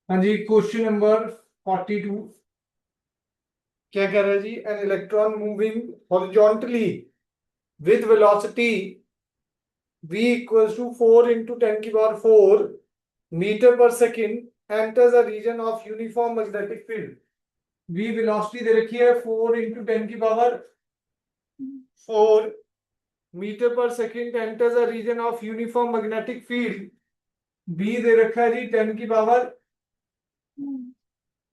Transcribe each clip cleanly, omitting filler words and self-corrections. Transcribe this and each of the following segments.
हाँ जी, question number 42 क्या कह रहा है जी? An electron moving horizontally with velocity v equals to 4 into 10 की पावर 4 मीटर पर second enters a region of uniform magnetic field. v velocity दे रखी है 4 into 10 की पावर 4 मीटर पर second enters a region of uniform magnetic field. b दे रखा है जी 10 की power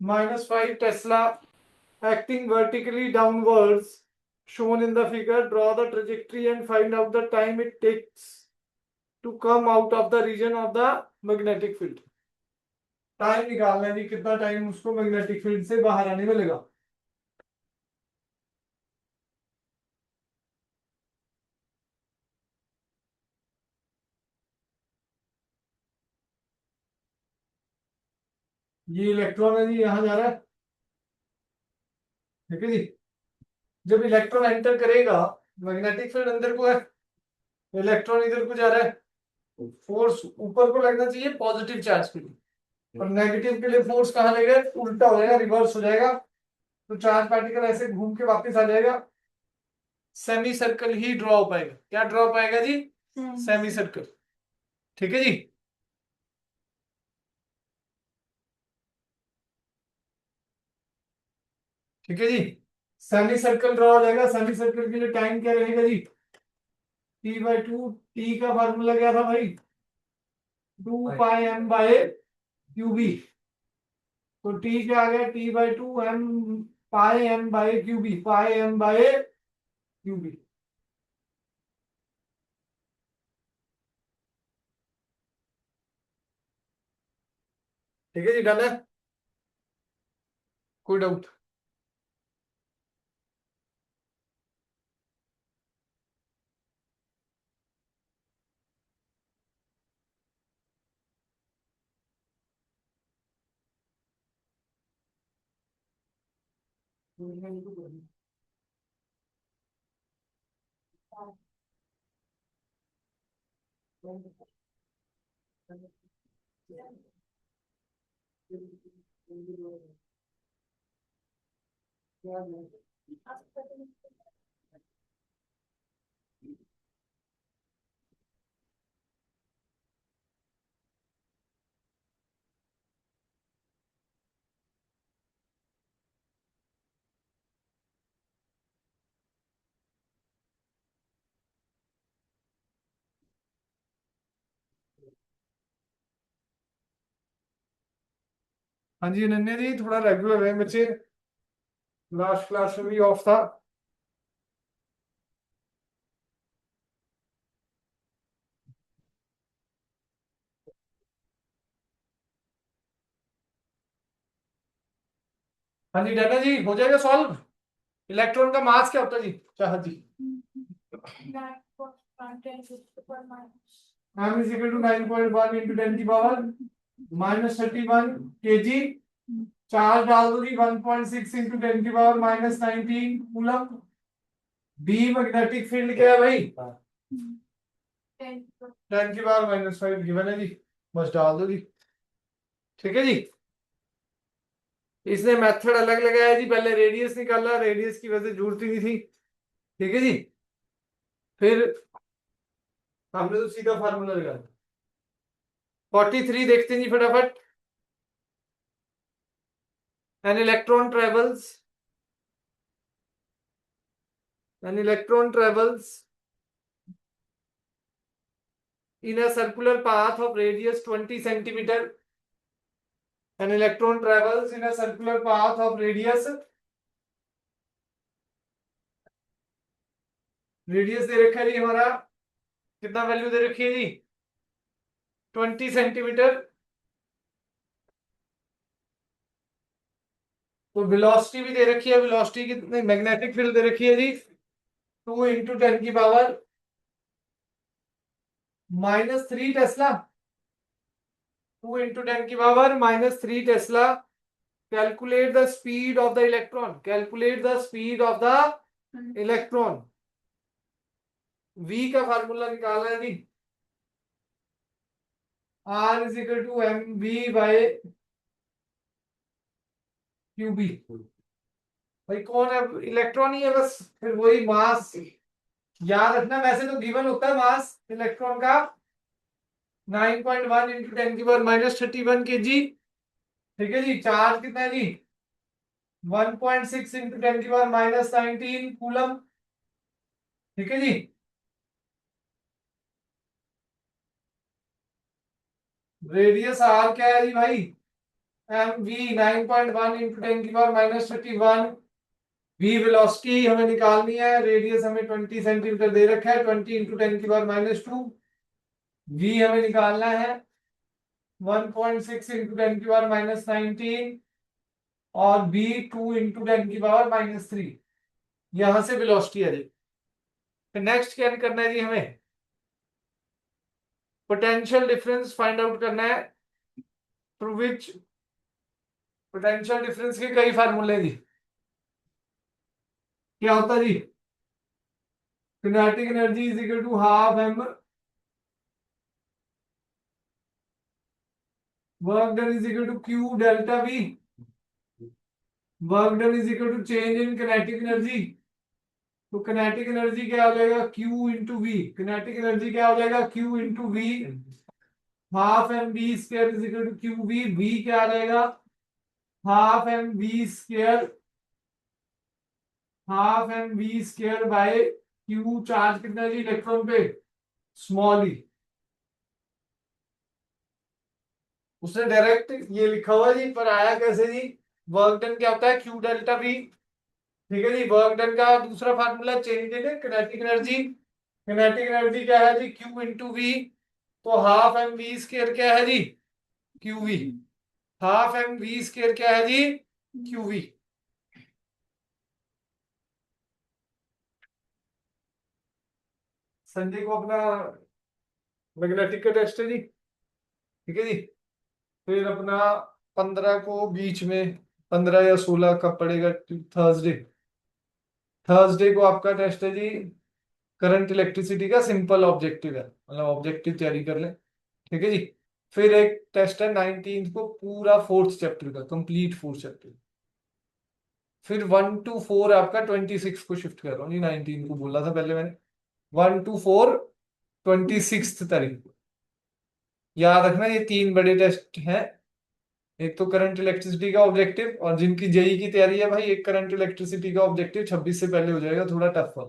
-5 tesla acting vertically downwards shown in the figure. Draw the trajectory and find out the time it takes to come out of the region of the magnetic field. Time निकालना है जी, कितना time उसको magnetic field से बाहर आने में लगा। ये इलेक्ट्रॉन है जी, यहां जा रहा है, ठीक है जी। जब इलेक्ट्रॉन एंटर करेगा, मैग्नेटिक फील्ड अंदर को है, इलेक्ट्रॉन इधर को जा रहा है, फोर्स ऊपर को लगना चाहिए पॉजिटिव चार्ज के लिए, और नेगेटिव के लिए फोर्स कहाँ लगेगा? उल्टा हो जाएगा, रिवर्स हो जाएगा। तो चार्ज पार्टिकल ऐसे घूम के वापस आ जाएगा, सेमी सर्कल ही ड्रॉ हो पाएगा। क्या ड्रॉ हो पाएगा जी? Semi circle. ठीक है जी। ठीक है जी, सेमी सर्कल ड्रॉ हो जाएगा। सेमी सर्कल के लिए टाइम क्या रहेगा जी? T/2। टी का फार्मूला क्या था भाई? 2πm/क्यूबी। तो टी क्या आ गया? T/2 m πm/क्यूबी, πm/क्यूबी। ठीक है जी, डन है? कोई डाउट? हाँ जी अनन्या जी, थोड़ा रेगुलर है बच्चे, लास्ट क्लास में भी ऑफ था। हाँ जी डन है जी, हो जाएगा सॉल्व। इलेक्ट्रॉन का मास क्या होता है जी? चाहत जी, m is equal to 9.1 into 10 की पावर -31 kg। चार्ज डाल दो जी 1.6 into 10 की power -19 coulomb. B magnetic field क्या है भाई? 10 की पावर -5 गिवन है जी, बस डाल दो जी। ठीक है जी। इसने मेथड अलग लगाया जी, पहले रेडियस निकाला, रेडियस की वजह से जरूरत ही नहीं थी। ठीक है जी। फिर हमने तो सीधा फार्मूला लगाया। 43 देखते हैं जी फटाफट। An electron travels An electron travels in a circular path of radius 20 centimeter. An electron travels in a circular path of radius दे रखा है जी हमारा, कितना वैल्यू दे रखी है जी? 20 सेंटीमीटर। तो वेलोसिटी भी दे रखी है, वेलोसिटी कितनी? मैग्नेटिक फील्ड दे रखी है जी 2 into 10 की पावर -3 टेस्ला। 2 into 10 की power -3 tesla. Calculate the speed of the electron, calculate the speed of the electron. v का फार्मूला निकालना है जी, r is equal to mv by q B. भाई कौन है, इलेक्ट्रॉन ही है बस, फिर वही मास याद रखना। वैसे तो गिवन होता है मास इलेक्ट्रॉन का 9.1 इंटू 10⁻³ kg। ठीक है जी, चार्ज कितना है जी 1.6 इंटू 10⁻19 कूलम। ठीक है जी। रेडियस आर क्या है जी भाई, M V 9.1 into 10⁻³ V velocity हमें निकालनी है, रेडियस हमें 20 सेंटीमीटर दे रखा है, 20 इंटू 10⁻²। वी हमें निकालना है 1.6 इंटू 10⁻19 और बी 2 इंटू 10⁻³ यहां से वेलोसिटी है जी। फिर नेक्स्ट क्या करना है जी, हमें पोटेंशियल डिफरेंस फाइंड आउट करना है, थ्रू विच पोटेंशियल डिफरेंस के कई फार्मूले जी। क्या होता है जी, kinetic energy is equal to half M work done is equal to Q delta V, work done is equal to change in kinetic energy. तो किनेटिक एनर्जी क्या हो जाएगा, Q into V. Kinetic energy क्या हो जाएगा, Q into V. Half M V square is equal to Q V. V क्या आ जाएगा, half M V square, half M V square by Q. Charge कितना है जी इलेक्ट्रॉन पे, स्मॉल ई। उसने डायरेक्ट ये लिखा हुआ है जी, पर आया कैसे जी, वर्क डन क्या होता है क्यू डेल्टा वी। ठीक है जी, वर्क डन का दूसरा formula change in kinetic energy. Kinetic energy क्या है जी, क्यू इंटू वी। तो हाफ एम वी स्क्वायर क्या है जी, Q V. Half M V square क्या है जी, क्यू वी। संजय को अपना मैग्नेटिक का टेस्ट है जी। ठीक है जी। फिर अपना 15 को बीच में, 15 या 16 कब पड़ेगा, थर्सडे। थर्सडे को आपका टेस्ट है जी करंट इलेक्ट्रिसिटी का, सिंपल ऑब्जेक्टिव है, मतलब ऑब्जेक्टिव तैयारी कर ले। ठीक है जी। फिर एक टेस्ट है 19 को, पूरा फोर्थ चैप्टर का, कंप्लीट फोर्थ चैप्टर। फिर 1 to 4 आपका 26 को शिफ्ट कर रहा हूँ जी, 19 को बोला था पहले मैंने। 1 to 4 26 तारीख को। याद रखना ये तीन बड़े टेस्ट हैं, एक तो करंट इलेक्ट्रिसिटी का ऑब्जेक्टिव, और जिनकी जेई की तैयारी है भाई, एक करंट इलेक्ट्रिसिटी का ऑब्जेक्टिव 26 से पहले हो जाएगा, थोड़ा टफ है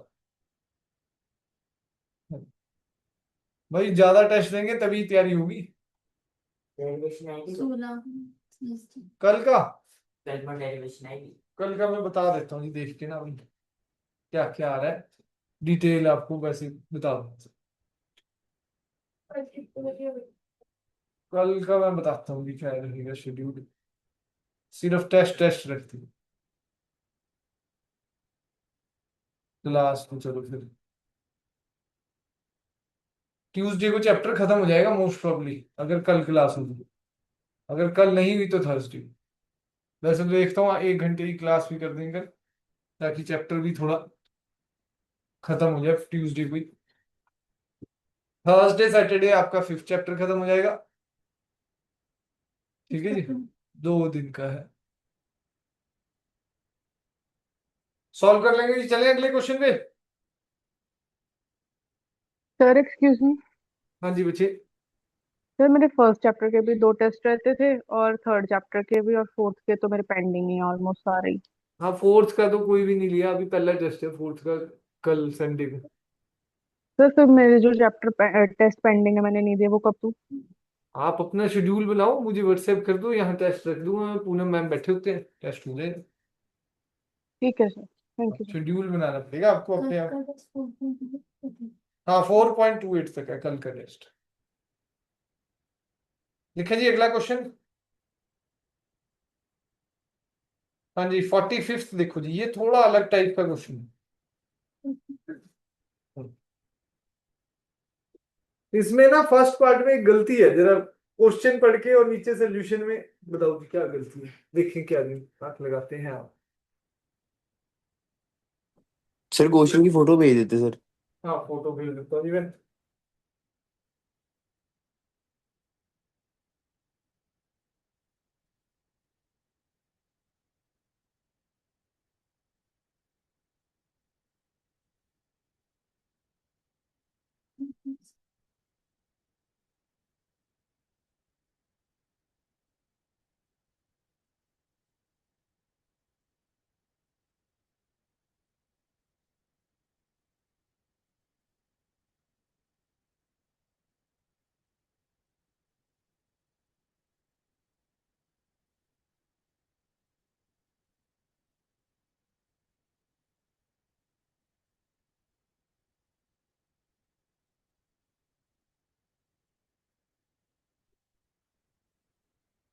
भाई, ज्यादा टेस्ट देंगे तभी तैयारी होगी। 16 कल का, कल का मैं बता देता हूँ जी, देख के ना अभी क्या क्या आ रहा है, डिटेल आपको वैसे बता दूँ। कल का मैं बताता हूँ कि क्या रहेगा शेड्यूल, सिर्फ टेस्ट टेस्ट रखती है क्लास को। चलो फिर ट्यूसडे को चैप्टर खत्म हो जाएगा मोस्ट प्रॉब्ली, अगर कल क्लास होगी। अगर कल नहीं हुई तो थर्सडे। वैसे तो देखता हूँ 1 घंटे की क्लास भी कर देंगे, ताकि चैप्टर भी थोड़ा खत्म हो जाए ट्यूसडे को ही। थर्सडे सैटरडे आपका 5th चैप्टर खत्म हो जाएगा। ठीक है जी, 2 दिन का है, सॉल्व कर लेंगे जी। चले अगले क्वेश्चन पे। Sir excuse me. हाँ जी बच्चे। सर मेरे फर्स्ट चैप्टर के भी 2 टेस्ट रहते थे, और थर्ड चैप्टर के भी, और फोर्थ के तो मेरे पेंडिंग ही ऑलमोस्ट सारे ही। हाँ फोर्थ का तो कोई भी नहीं लिया अभी, पहला टेस्ट है फोर्थ का, कल संडे को। सर फिर मेरे जो चैप्टर टेस्ट पेंडिंग है मैंने नहीं दिए, वो कब दूँ? आप अपना शेड्यूल बनाओ, मुझे व्हाट्सएप कर दो, यहाँ टेस्ट रख दूंगा मैं, पूनम मैम बैठे होते हैं, टेस्ट हो जाएगा। ठीक है sir, thank you sir. Schedule बनाना पड़ेगा आपको अपने आप। हाँ 4.28 तक है कल का टेस्ट। लिखे जी अगला क्वेश्चन। हाँ जी 45th देखो जी, ये थोड़ा अलग टाइप का क्वेश्चन है। इसमें ना फर्स्ट पार्ट में एक गलती है, जरा क्वेश्चन पढ़ के और नीचे सोल्यूशन में बताओ कि क्या गलती है, देखें क्या आंख लगाते हैं आप। सर क्वेश्चन की फोटो भेज देते सर। हाँ फोटो भेज देता हूँ जी मैं।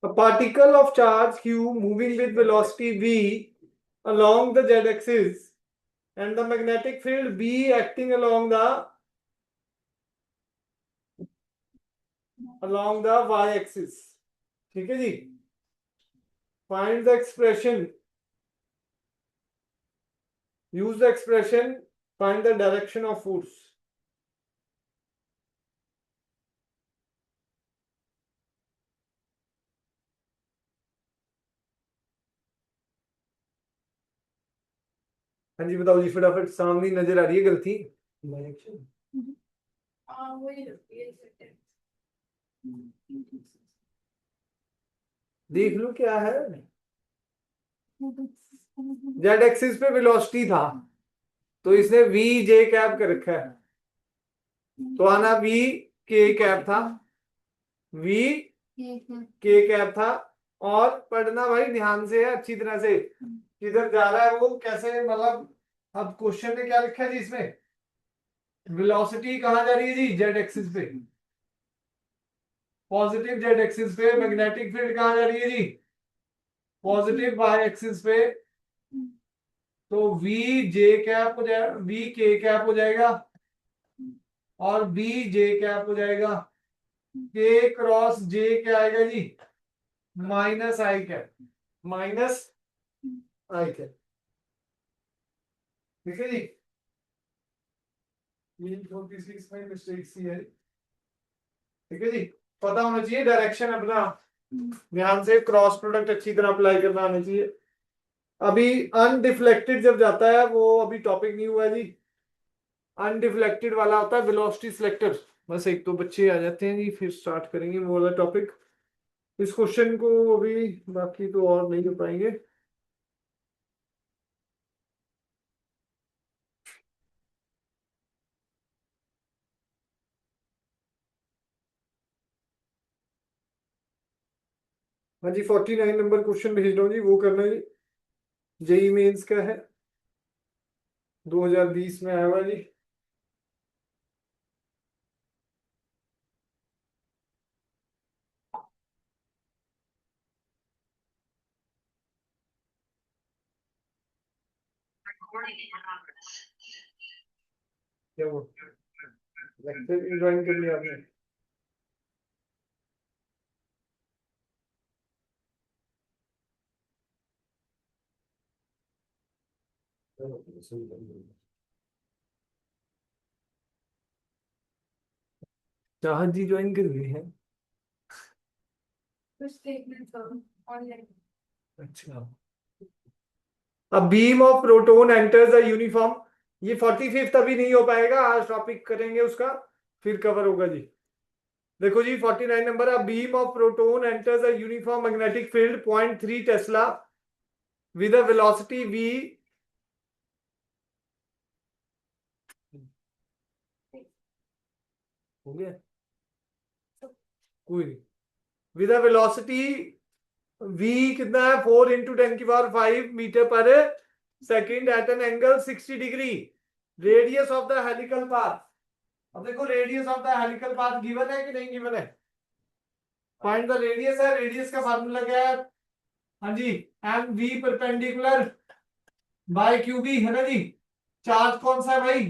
A particle of charge q moving with velocity v along the z-axis and the magnetic field B acting along the y-axis. ठीक है जी. Find the expression. Use the expression. Find the direction of force. हाँ जी बताओ जी फटाफट. सामने नजर आ रही है गलती. देख लो क्या है. जेड एक्सिस पे वेलोसिटी था तो इसने वी जे कैप कर रखा है. तो आना वी के कैप था. वी के कैप था. और पढ़ना भाई ध्यान से है अच्छी तरह से. किधर जा रहा है वो कैसे मतलब. अब क्वेश्चन में क्या लिखा है जी इसमें. वेलोसिटी कहाँ जा रही है जी जेड एक्सिस पे. पॉजिटिव जेड एक्सिस पे. मैग्नेटिक फील्ड कहाँ जा रही है जी पॉजिटिव वाई एक्सिस पे. तो वी जे कैप हो जाएगा. वी के कैप हो जाएगा और बी जे कैप हो जाएगा. के क्रॉस जे क्या आएगा जी माइनस आई कैप. माइनस आई कैप. ठीक है जी. ये छोटी सी इसमें मिस्टेक सी है. ठीक है जी. पता होना चाहिए डायरेक्शन अपना. ध्यान से क्रॉस प्रोडक्ट अच्छी तरह अप्लाई करना आना चाहिए. अभी अनडिफ्लेक्टेड जब जाता है वो अभी टॉपिक नहीं हुआ है जी. अनडिफ्लेक्टेड वाला होता है वेलोसिटी सिलेक्टर. बस एक तो बच्चे आ जाते हैं जी फिर स्टार्ट करेंगे वो वाला टॉपिक. इस क्वेश्चन को अभी बाकी तो और नहीं हो पाएंगे. हाँ जी 49 नंबर क्वेश्चन भेज रहा हूँ जी. वो करना है. जेई मेंस का है 2020 में आया हुआ जी. क्या वो लेक्चर ज्वाइन कर लिया आपने. चाहत जी ज्वाइन कर लिए हैं. अच्छा. A beam of proton enters a uniform. ये 45th अभी नहीं हो पाएगा. आज टॉपिक करेंगे उसका फिर कवर होगा जी. देखो जी 49 number. A beam of proton enters a uniform magnetic field 0.3 Tesla with a velocity v. हो गया कोई नहीं. with a velocity v कितना है 4 into 10 की power 5 metre per second at an angle 60 degree. Radius of the helical path. अब देखो radius of the helical path given है कि नहीं गिवन है. फाइंड द रेडियस है. रेडियस का फार्मूला क्या है. हाँ जी M V perpendicular by Q B है ना जी. चार्ज कौन सा है भाई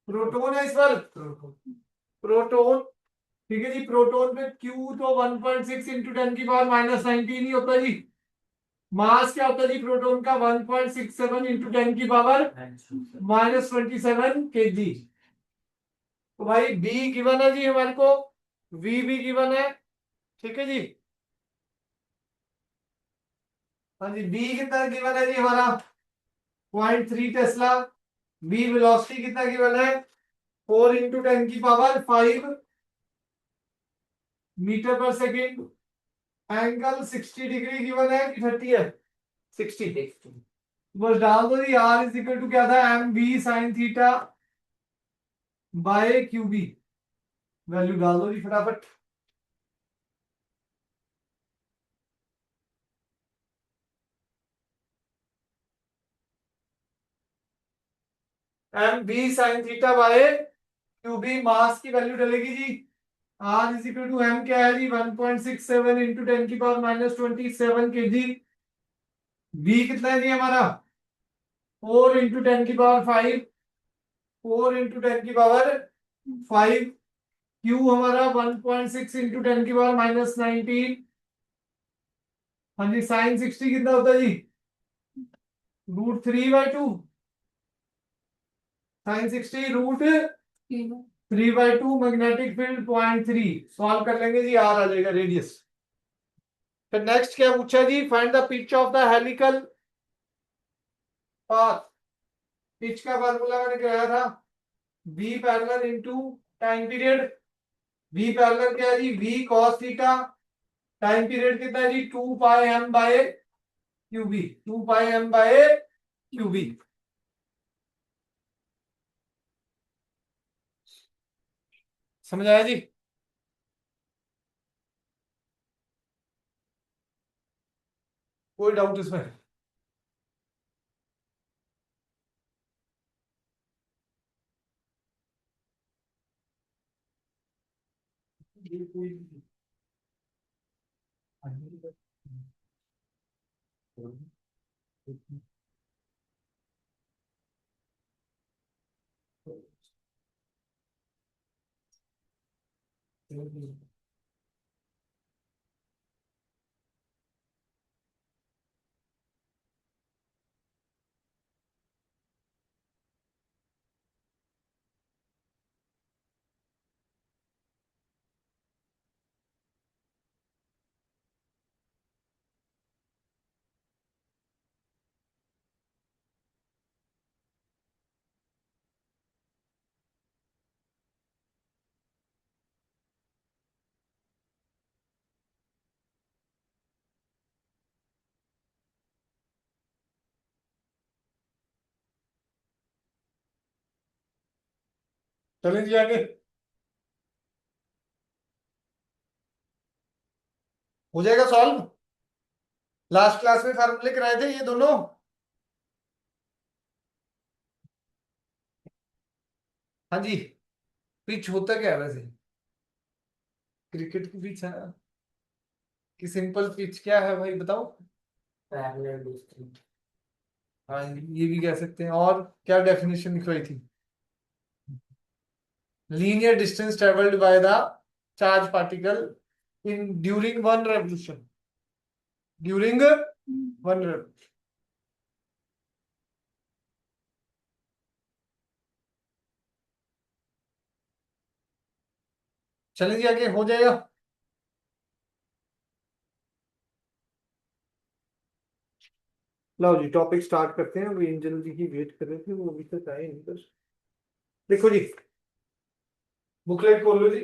प्रोटोन है इस पर. प्रोटोन. ठीक है जी. प्रोटोन पे क्यू तो 1.6 इंटू 10 की पावर -19 ही होता है जी. मास क्या होता है जी प्रोटोन का 1.67 इंटू 10 की पावर -27 kg. तो भाई बी गिवन है जी हमारे को. वी भी गिवन है. ठीक है जी. हाँ जी बी कितना गिवन है जी हमारा 0.3 टेस्ला. बी वेलोसिटी कितना गिवन है 4 इंटू 10 की power 5 metre per second. Angle 60 degree given है कि 30 है 60. बस डाल दो जी. आर इज इक्वल टू क्या था M B sine theta by Q B. Value डाल दो जी फटाफट. M B sine theta by Q B. Mass की वैल्यू डलेगी जी R is equal to M क्या है जी 1.67 इंटू 10 की पावर माइनस 27 kg। V कितना है जी हमारा 4 इंटू 10 की पावर 5, 4 इंटू 10 की पावर 5। Q हमारा 1.6 इंटू 10 की पावर माइनस 19। हाँ जी साइन 60 कितना होता है जी √3/2। साइन 60 √3/2। Magnetic field 0.3। सॉल्व कर लेंगे जी आर आ जाएगा रेडियस। फिर नेक्स्ट क्या पूछा जी find the pitch of the helical path. Pitch का फार्मूला मैंने कराया था v parallel into time period. v parallel क्या है जी v cos theta. Time period कितना है जी 2 pi m by Q B. 2 pi m by Q B. समझ आया जी। कोई डाउट इसमें। चलें जी आगे। हो जाएगा सॉल्व। लास्ट क्लास में फार्मूले कराए थे ये दोनों। हाँ जी। पिच होता क्या है वैसे क्रिकेट की पिच है कि सिंपल पिच क्या है भाई बताओ। Parallel distance. हाँ ये भी कह सकते हैं। और क्या डेफिनेशन लिखवाई थी linear distance travelled by the charge particle in during one revolution. During one revolution. चलें जी आगे हो जाएगा। लो जी टॉपिक स्टार्ट करते हैं। अभी एंजल जी की वेट कर रहे थे वो अभी तक आए नहीं बस। देखो जी बुकलेट खोल लो जी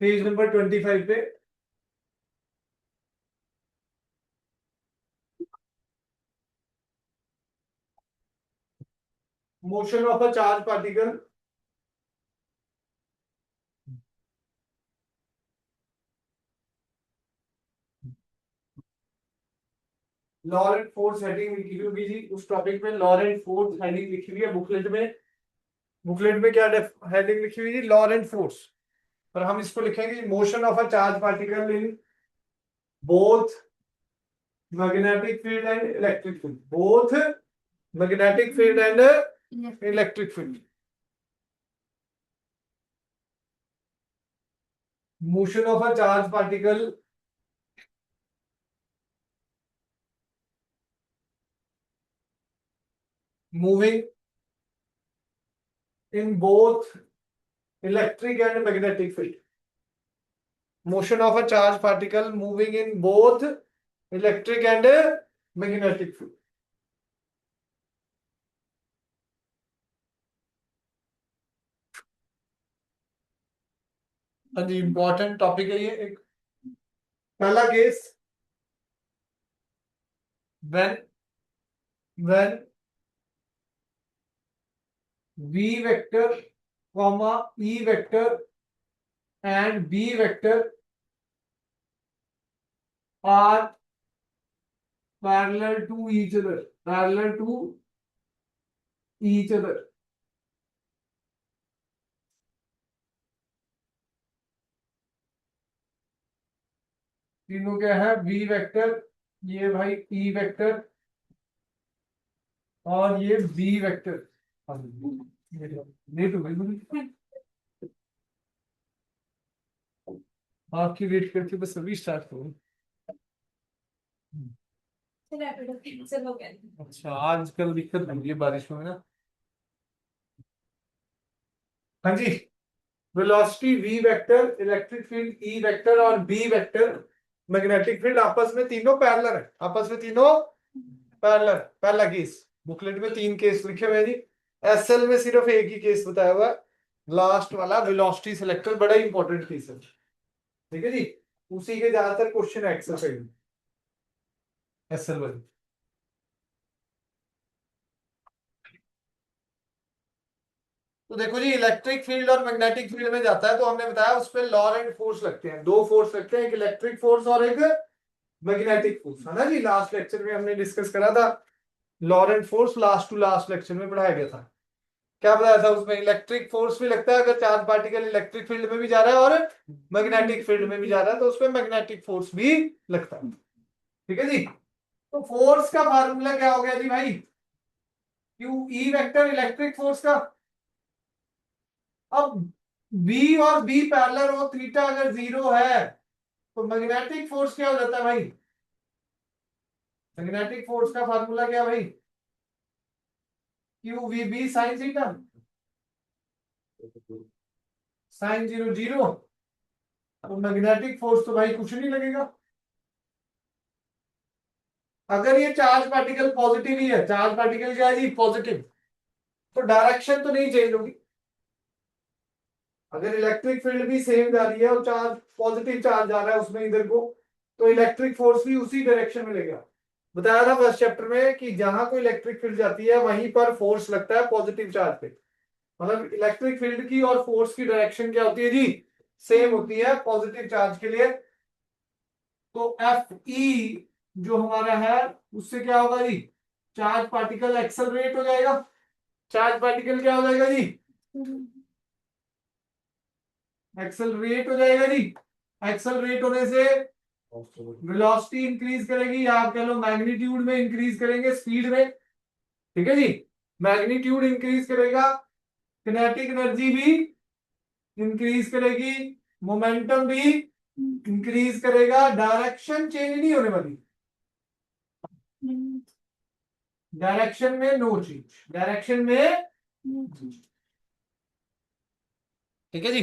पेज नंबर 25 पे। Motion of a charge particle Laurent force heading लिखी हुई होगी जी उस टॉपिक में। लॉरेंट फोर्स हेडिंग लिखी हुई है बुकलेट में। बुकलेट में क्या हेडिंग लिखी हुई है लॉरेंट फोर्स। पर हम इसको लिखेंगे motion of a charge particle in both magnetic field and electric field. Both magnetic field and electric field. Motion of a charge particle moving in both electric and magnetic field. Motion of a charged particle moving in both electric and magnetic field. हाँ जी important topic है ये एक। पहला case when v vector comma e vector and b vector are parallel to each other. Parallel to each other. तीनों क्या है, v vector, ये भाई e वेक्टर और ये b वेक्टर। लेट हो गई मुझे, आपकी वेट करके बस अभी स्टार्ट करूँ। अच्छा, आजकल दिक्कत हो रही है बारिश में ना। हाँ जी, velocity v vector, electric field e vector और b वेक्टर, मैग्नेटिक फील्ड आपस में तीनों पैरेलल है, आपस में तीनों पैरेलल। पहला केस बुकलेट में 3 केस लिखे हुए हैं जी, एसएल में सिर्फ एक ही केस बताया हुआ है, लास्ट वाला वेलोसिटी सिलेक्टर बड़ा इंपॉर्टेंट केस है, ठीक है जी। उसी के ज्यादातर क्वेश्चन एक्सरसाइज एसएल वाली। तो देखो जी, इलेक्ट्रिक फील्ड और मैग्नेटिक फील्ड में जाता है तो हमने बताया उस पर लॉ एंड फोर्स लगते हैं, 2 फोर्स लगते हैं, एक इलेक्ट्रिक फोर्स और एक मैग्नेटिक फोर्स, है ना जी। लास्ट लेक्चर में हमने डिस्कस करा था law and force, last to last lecture में पढ़ाया गया था। क्या बताया था उसमें, इलेक्ट्रिक फोर्स भी लगता है अगर चार्ज पार्टिकल इलेक्ट्रिक फील्ड में भी जा रहा है और मैग्नेटिक फील्ड में भी जा रहा है तो उसमें मैग्नेटिक फोर्स भी लगता है, ठीक है जी। तो फोर्स का फार्मूला क्या हो गया जी भाई, Q E vector electric force का। अब B और B पैरेलल हो, थीटा अगर 0 है तो मैग्नेटिक फोर्स क्या हो जाता है भाई, मैग्नेटिक फोर्स का फार्मूला क्या भाई, Q V B sine theta, sine 0 0। तो मैग्नेटिक फोर्स तो भाई कुछ नहीं लगेगा। अगर ये चार्ज पार्टिकल पॉजिटिव ही है, चार्ज पार्टिकल क्या है जी, पॉजिटिव, तो डायरेक्शन तो नहीं चेंज होगी। अगर इलेक्ट्रिक फील्ड भी सेम जा रही है और चार्ज पॉजिटिव चार्ज जा रहा है उसमें इधर को, तो इलेक्ट्रिक फोर्स भी उसी डायरेक्शन में लेगा। बताया था फर्स्ट चैप्टर में कि जहां कोई इलेक्ट्रिक फील्ड जाती है वहीं पर फोर्स लगता है पॉजिटिव चार्ज पे, मतलब इलेक्ट्रिक फील्ड की और फोर्स की डायरेक्शन क्या होती है जी, सेम होती है पॉजिटिव चार्ज के लिए। तो एफ ई जो हमारा है उससे क्या होगा जी, चार्ज पार्टिकल एक्सेलरेट हो जाएगा, चार्ज पार्टिकल क्या हो जाएगा जी, एक्सेलरेट हो जाएगा जी। एक्सेलरेट होने से वेलोसिटी इंक्रीज करेगी, या आप कह लो मैग्नीट्यूड में इंक्रीज करेंगे, स्पीड में, ठीक है जी। मैग्नीट्यूड इंक्रीज करेगा, किनेटिक एनर्जी भी इंक्रीज करेगी, मोमेंटम भी इंक्रीज करेगा, डायरेक्शन चेंज नहीं होने वाली, डायरेक्शन में नो चेंज, डायरेक्शन में, ठीक है जी।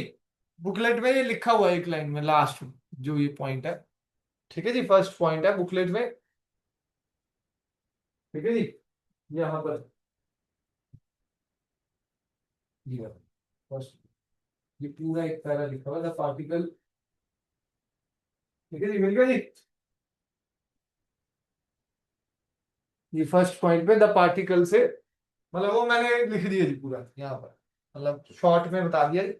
बुकलेट में ये लिखा हुआ है एक लाइन में लास्ट में जो ये पॉइंट है, ठीक है जी, फर्स्ट पॉइंट है बुकलेट में, ठीक है जी। यहां पर फर्स्ट ये पूरा एक पैरा लिखा हुआ है पार्टिकल, ठीक है जी, मिल गया जी। ये फर्स्ट पॉइंट पे द पार्टिकल से, मतलब वो मैंने लिख दिया जी पूरा यहाँ पर, मतलब शॉर्ट में बता दिया जी,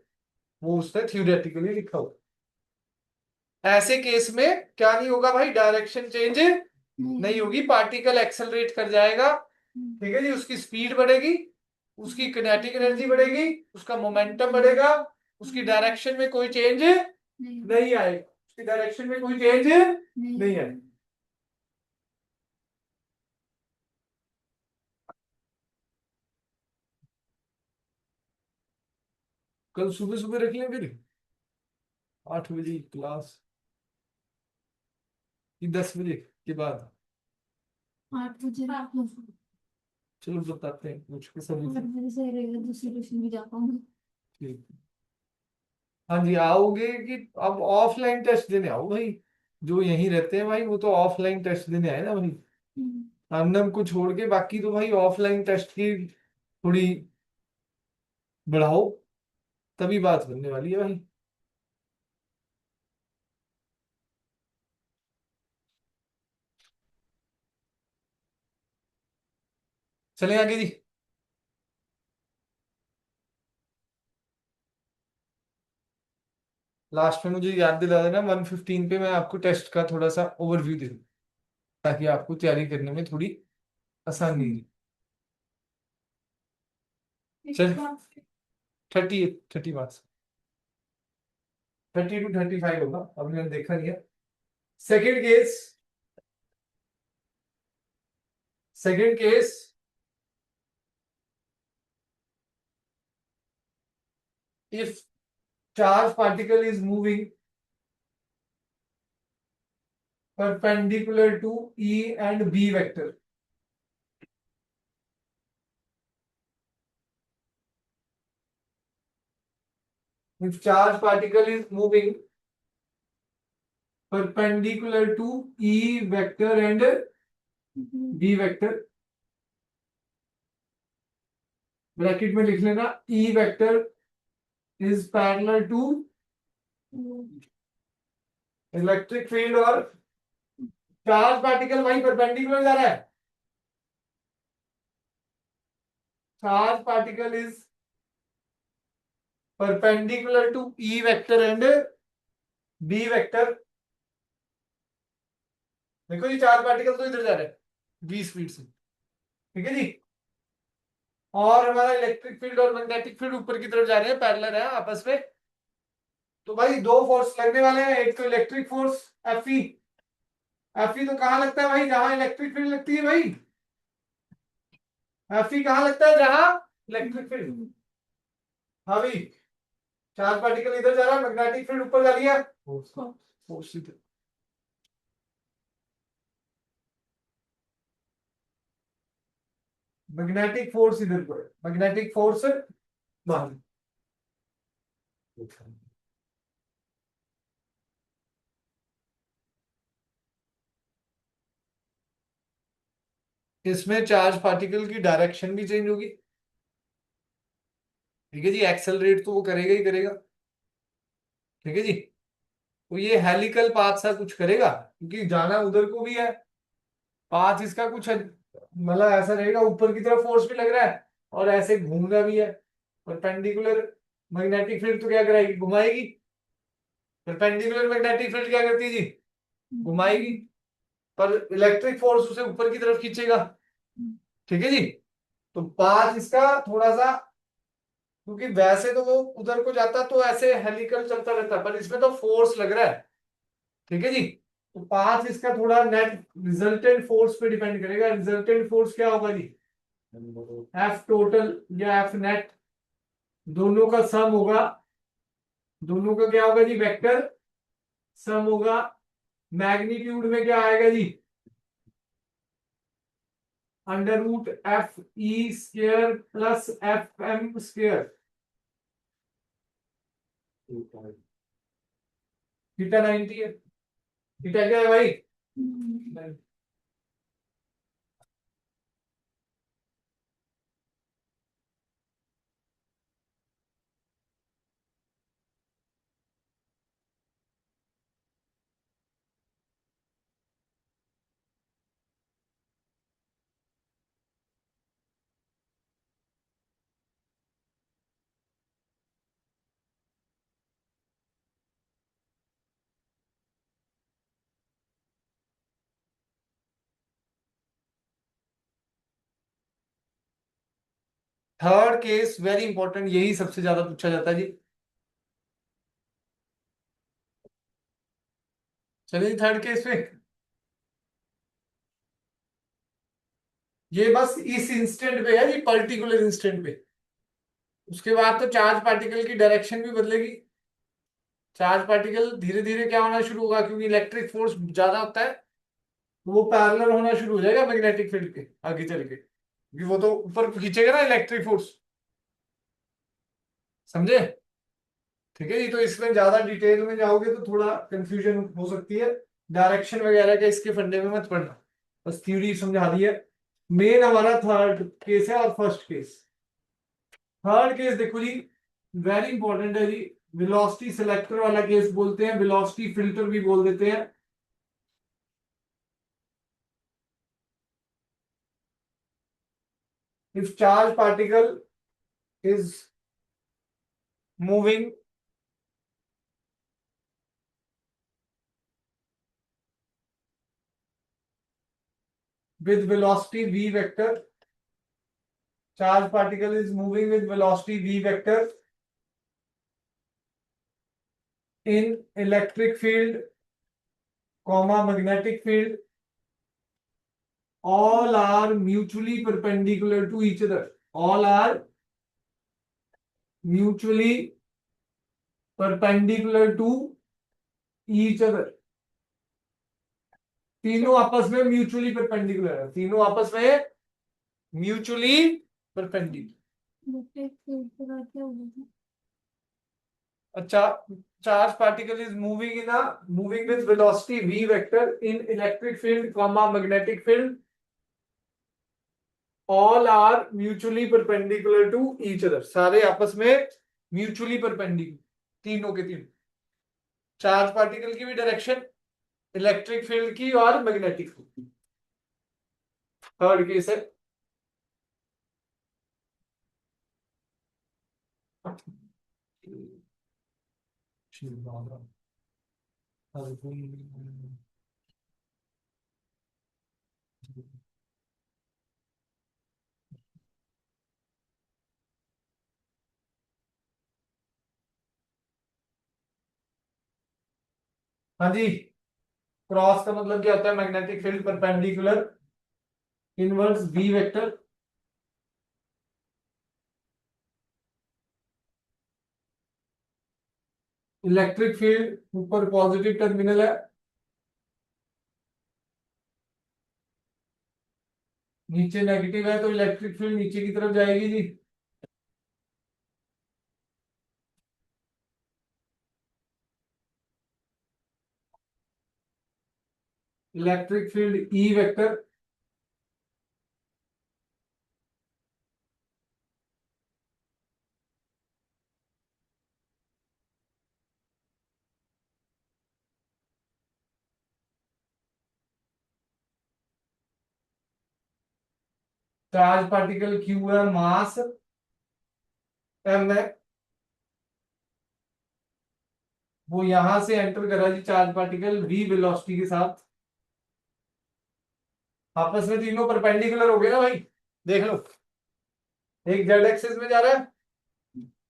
वो उसने थ्योरेटिकली लिखा हुआ। ऐसे केस में क्या नहीं होगा भाई, डायरेक्शन चेंज नहीं होगी, पार्टिकल एक्सेलरेट कर जाएगा, ठीक है जी, उसकी स्पीड बढ़ेगी, उसकी किनेटिक एनर्जी बढ़ेगी, उसका मोमेंटम बढ़ेगा, उसकी डायरेक्शन में कोई चेंज नहीं आएगा, उसकी डायरेक्शन में कोई चेंज नहीं आएगा। कल सुबह सुबह रख लें फिर 8 बजे क्लास कि 10 बजे के बाद, 8 बजे रात को चलो बताते हैं कुछ के सभी 8 बजे से रहेगा, दूसरी ट्यूशन भी जा पाऊंगी। ठीक। हाँ जी, आओगे कि अब ऑफलाइन टेस्ट देने आओ भाई, जो यहीं रहते हैं भाई वो तो ऑफलाइन टेस्ट देने आए ना भाई, अन्नम को छोड़ के बाकी तो भाई ऑफलाइन टेस्ट की थोड़ी बढ़ाओ, तभी बात बनने वाली है भाई। चले आगे जी। लास्ट में मुझे याद दिला देना 115 पे मैं आपको टेस्ट का थोड़ा सा ओवरव्यू दे दूं ताकि आपको तैयारी करने में थोड़ी आसानी रहे। चल 30 मार्क्स, 30 to 35 होगा, अभी मैंने देखा नहीं है, Second case, if charge particle is moving perpendicular to E and B vector. If charge particle is moving perpendicular to E vector and B vector, bracket में लिख लेना E vector is parallel to electric field और charge particle वही perpendicular जा रहा है. Charge particle is perpendicular to E vector and B vector. देखो ये चार्ज पार्टिकल तो इधर जा रहा है 20 स्पीड से, ठीक है जी. और हमारा इलेक्ट्रिक फील्ड और मैग्नेटिक फील्ड ऊपर की तरफ जा रहे हैं, पैरेलल है आपस में. तो भाई दो फोर्स लगने वाले हैं. एक तो इलेक्ट्रिक फोर्स Fe. Fe तो कहां लगता है भाई? जहां इलेक्ट्रिक फील्ड लगती है भाई. Fe कहां लगता है? जहां इलेक्ट्रिक फील्ड. हाँ भाई, चार्ज पार्टिकल इधर जा रहा है, मैग्नेटिक फील्ड ऊपर जा रही है. फोर्स इधर. मैग्नेटिक फोर्स इधर पर, मैग्नेटिक फोर्स बाहर. इसमें चार्ज पार्टिकल की डायरेक्शन भी चेंज होगी, ठीक है जी. एक्सेलरेट तो वो करेगा ही करेगा, ठीक है जी. तो ये हेलिकल पाथ सा कुछ करेगा, क्योंकि जाना उधर को भी है. पाथ इसका कुछ मतलब ऐसा रहेगा, ऊपर की तरफ फोर्स भी लग रहा है और ऐसे घूमना भी है. परपेंडिकुलर मैग्नेटिक फील्ड तो क्या कराएगी? घुमाएगी. परपेंडिकुलर मैग्नेटिक फील्ड क्या करती है जी? घुमाएगी. पर इलेक्ट्रिक फोर्स उसे ऊपर की तरफ खींचेगा, ठीक है जी. तो पाथ इसका थोड़ा सा, क्योंकि वैसे तो वो उधर को जाता तो ऐसे हेलिकल चलता रहता, पर इसमें तो फोर्स लग रहा है, ठीक है जी. तो पाथ इसका थोड़ा नेट रिजल्टेंट फोर्स पे डिपेंड करेगा. रिजल्टेंट फोर्स क्या होगा जी? एफ टोटल या एफ नेट, दोनों का सम होगा. दोनों का क्या होगा जी? वेक्टर सम होगा. मैग्नीट्यूड में क्या आएगा जी? Under root F E square plus F M square. Theta 90 है. थीटा क्या है भाई? थर्ड केस वेरी इंपॉर्टेंट, यही सबसे ज्यादा पूछा जाता है जी. चलिए थर्ड केस पे, ये बस इस इंस्टेंट पे है जी, पर्टिकुलर इंस्टेंट पे. उसके बाद तो चार्ज पार्टिकल की डायरेक्शन भी बदलेगी. चार्ज पार्टिकल धीरे धीरे क्या होना शुरू होगा, क्योंकि इलेक्ट्रिक फोर्स ज्यादा होता है, तो वो पैरेलल होना शुरू हो जाएगा मैग्नेटिक फील्ड के आगे चल के, क्योंकि वो तो ऊपर खींचेगा ना इलेक्ट्रिक फोर्स. समझे? ठीक है जी. तो इसमें ज्यादा डिटेल में जाओगे तो थोड़ा कंफ्यूजन हो सकती है. डायरेक्शन वगैरह का इसके फंडे में मत पढ़ना, बस थ्योरी समझा दी है. मेन हमारा थर्ड केस है और फर्स्ट केस. थर्ड केस देखो जी, वेरी इंपॉर्टेंट है जी. वेलोसिटी सिलेक्टर वाला केस बोलते हैं, वेलोसिटी फिल्टर भी बोल देते हैं. If charge particle is moving with velocity v vector, charge particle is moving with velocity v vector in electric field comma magnetic field, all are mutually perpendicular to each other. All are mutually perpendicular to each other. तीनों आपस में mutually perpendicular है, तीनों आपस में mutually perpendicular. Electric field के बाद क्या होगा? अच्छा, charge particle is moving with velocity v vector in electric field comma magnetic field, all are mutually perpendicular to each other. सारे आपस में म्यूचुअली परपेंडिकुलर, तीनों के तीनों। चार्ज पार्टिकल की भी डायरेक्शन, इलेक्ट्रिक फील्ड की और मैग्नेटिक फील्ड की। थर्ड केस है, हाँ जी, क्रॉस का मतलब क्या होता है? Magnetic field perpendicular inverse B vector, electric field ऊपर पॉजिटिव टर्मिनल है, नीचे नेगेटिव है, तो इलेक्ट्रिक फील्ड नीचे की तरफ जाएगी जी। Electric field E vector, charge particle Q है, मास एम है, वो यहां से एंटर कर रहा है जी चार्ज पार्टिकल वी वेलोसिटी के साथ। आपस में तीनों परपेंडिकुलर हो गए ना भाई, देख लो, एक जेड एक्सिस में जा रहा है,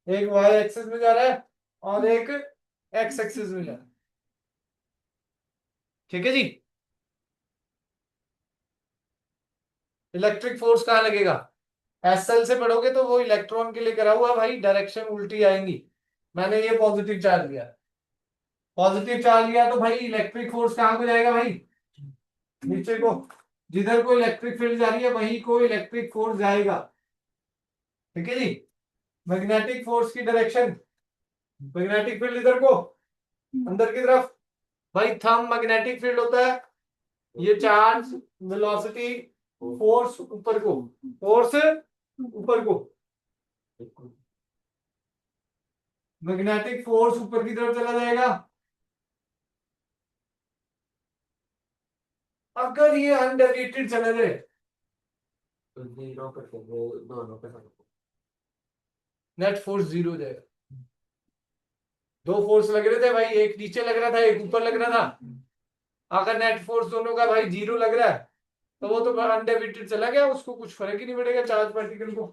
एक वाई एक्सिस में जा रहा है, और एक एक्स एक्सिस में जा रहा है। ठीक है जी। इलेक्ट्रिक फोर्स कहां लगेगा? एसएल से पढ़ोगे तो वो इलेक्ट्रॉन के लिए करा हुआ भाई, डायरेक्शन उल्टी आएंगी। मैंने ये पॉजिटिव चार्ज लिया, पॉजिटिव चार्ज लिया तो भाई इलेक्ट्रिक फोर्स कहां को जाएगा भाई? नीचे को। जिधर को इलेक्ट्रिक फील्ड जा रही है वहीं को इलेक्ट्रिक फोर्स जाएगा। ठीक है जी। मैग्नेटिक फोर्स की डायरेक्शन, मैग्नेटिक फील्ड इधर को, अंदर की तरफ। भाई थंब मैग्नेटिक फील्ड होता है, ये चार्ज वेलोसिटी फोर्स ऊपर को, फोर्स ऊपर को, मैग्नेटिक फोर्स ऊपर की तरफ चला जाएगा। अगर ये अनडेविएटेड चला जाए नेट फोर्स जीरो हो जाएगा। दो फोर्स लग रहे थे भाई, एक नीचे लग रहा था, एक ऊपर लग रहा था। अगर नेट फोर्स दोनों का भाई जीरो लग रहा है तो वो तो अनडेविएटेड चला गया, उसको कुछ फर्क ही नहीं पड़ेगा चार्ज पार्टिकल को।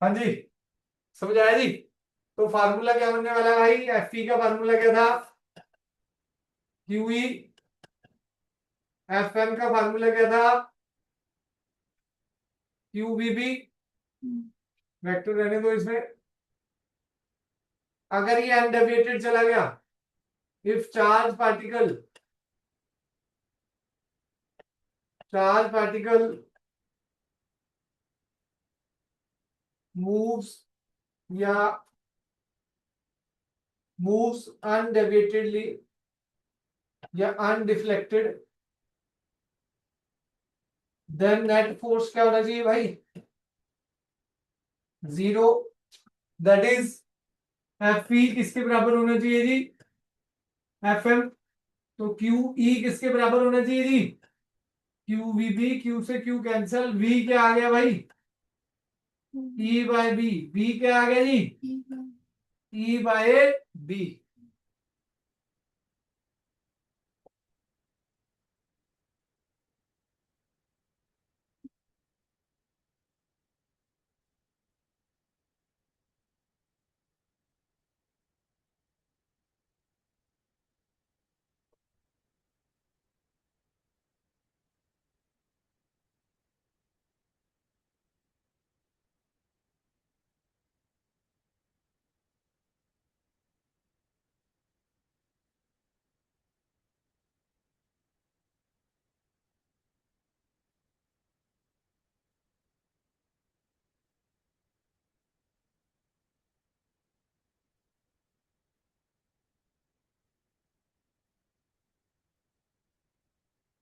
हाँ जी, समझ आया जी। तो फार्मूला क्या बनने वाला है भाई? एफ ई का फार्मूला क्या था? Q E. एफ एम का फार्मूला क्या था? Q B B. वेक्टर रहने दो इसमें। अगर ये अनडेविएटेड चला गया, इफ चार्ज पार्टिकल मूव्स या मूव्स अनडेविएटेडली या अनडिफ्लेक्टेड, देन नेट फोर्स क्या होना चाहिए भाई? Zero that is F E किसके बराबर होना चाहिए जी, एफ एम। तो क्यू ई किसके बराबर होना चाहिए जी, क्यू वी बी, क्यू से क्यू कैंसल, वी क्या आ गया भाई, ई बाय बी, बी क्या आ गया जी, ई बाय बी।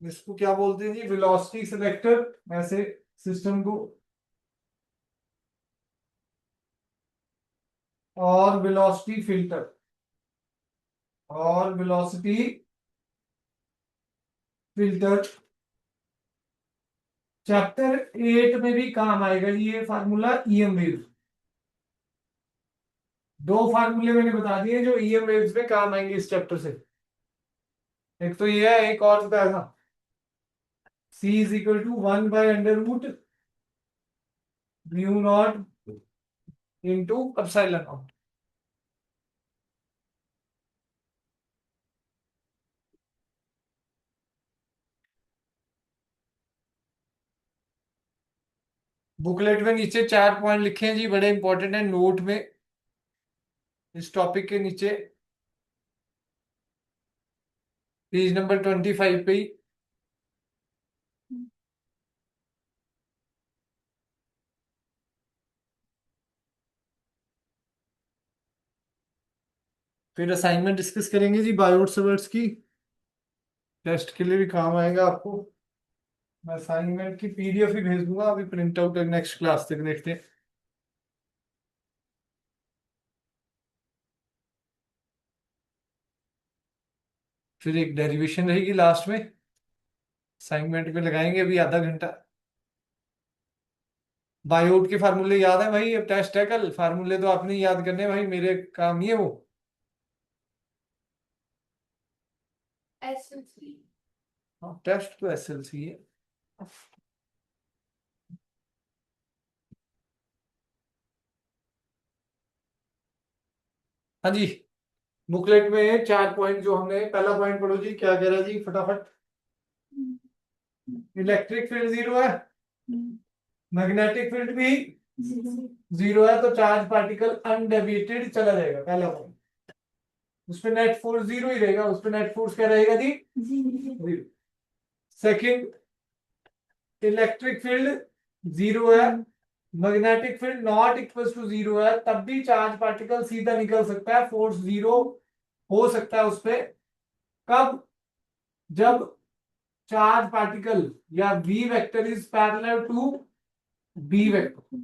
इसको क्या बोलते हैं जी, वेलोसिटी सिलेक्टर ऐसे सिस्टम को, और वेलोसिटी फिल्टर, और वेलोसिटी फिल्टर। चैप्टर 8 में भी काम आएगा ये फार्मूला, ईएम वेव। दो फार्मूले मैंने बता दिए जो ईएम वेव्स में काम आएंगे इस चैप्टर से। एक तो ये है, एक और बताया था, C is equal to 1/√μ naught into epsilon naught. Booklet में नीचे 4 पॉइंट लिखे हैं जी, बड़े इंपॉर्टेंट है नोट में, इस टॉपिक के नीचे पेज नंबर 25 पे ही। फिर असाइनमेंट डिस्कस करेंगे जी बायोट सवर्ट्स की, टेस्ट के लिए भी काम आएगा आपको। मैं असाइनमेंट की पीडीएफ ही भेज दूंगा, अभी प्रिंट आउट नेक्स्ट क्लास तक देखते हैं। फिर एक डेरिवेशन रहेगी लास्ट में, असाइनमेंट पे लगाएंगे अभी आधा घंटा। बायोट के फार्मूले याद है भाई, अब टेस्ट है कल, फार्मूले तो आपने याद करने हैं भाई, मेरे काम नहीं है वो। SL3 हाँ, टेस्ट तो एसएलसी है। हाँ जी, बुकलेट में 4 पॉइंट जो हमने, पहला पॉइंट पढ़ो जी, क्या कह रहा है जी फटाफट। इलेक्ट्रिक फील्ड जीरो है, मैग्नेटिक फील्ड भी जीरो है, तो चार्ज पार्टिकल अनडेविएटेड चला जाएगा, पहला पॉइंट। उस पे नेट फोर्स जीरो ही रहेगा, उस पे नेट फोर्स क्या रहेगा जी, zero. Second, electric field zero है, magnetic field not equal to zero है, तब भी चार्ज पार्टिकल सीधा निकल सकता है, फोर्स जीरो हो सकता है उस पे। कब, जब चार्ज पार्टिकल या v vector is parallel to b vector.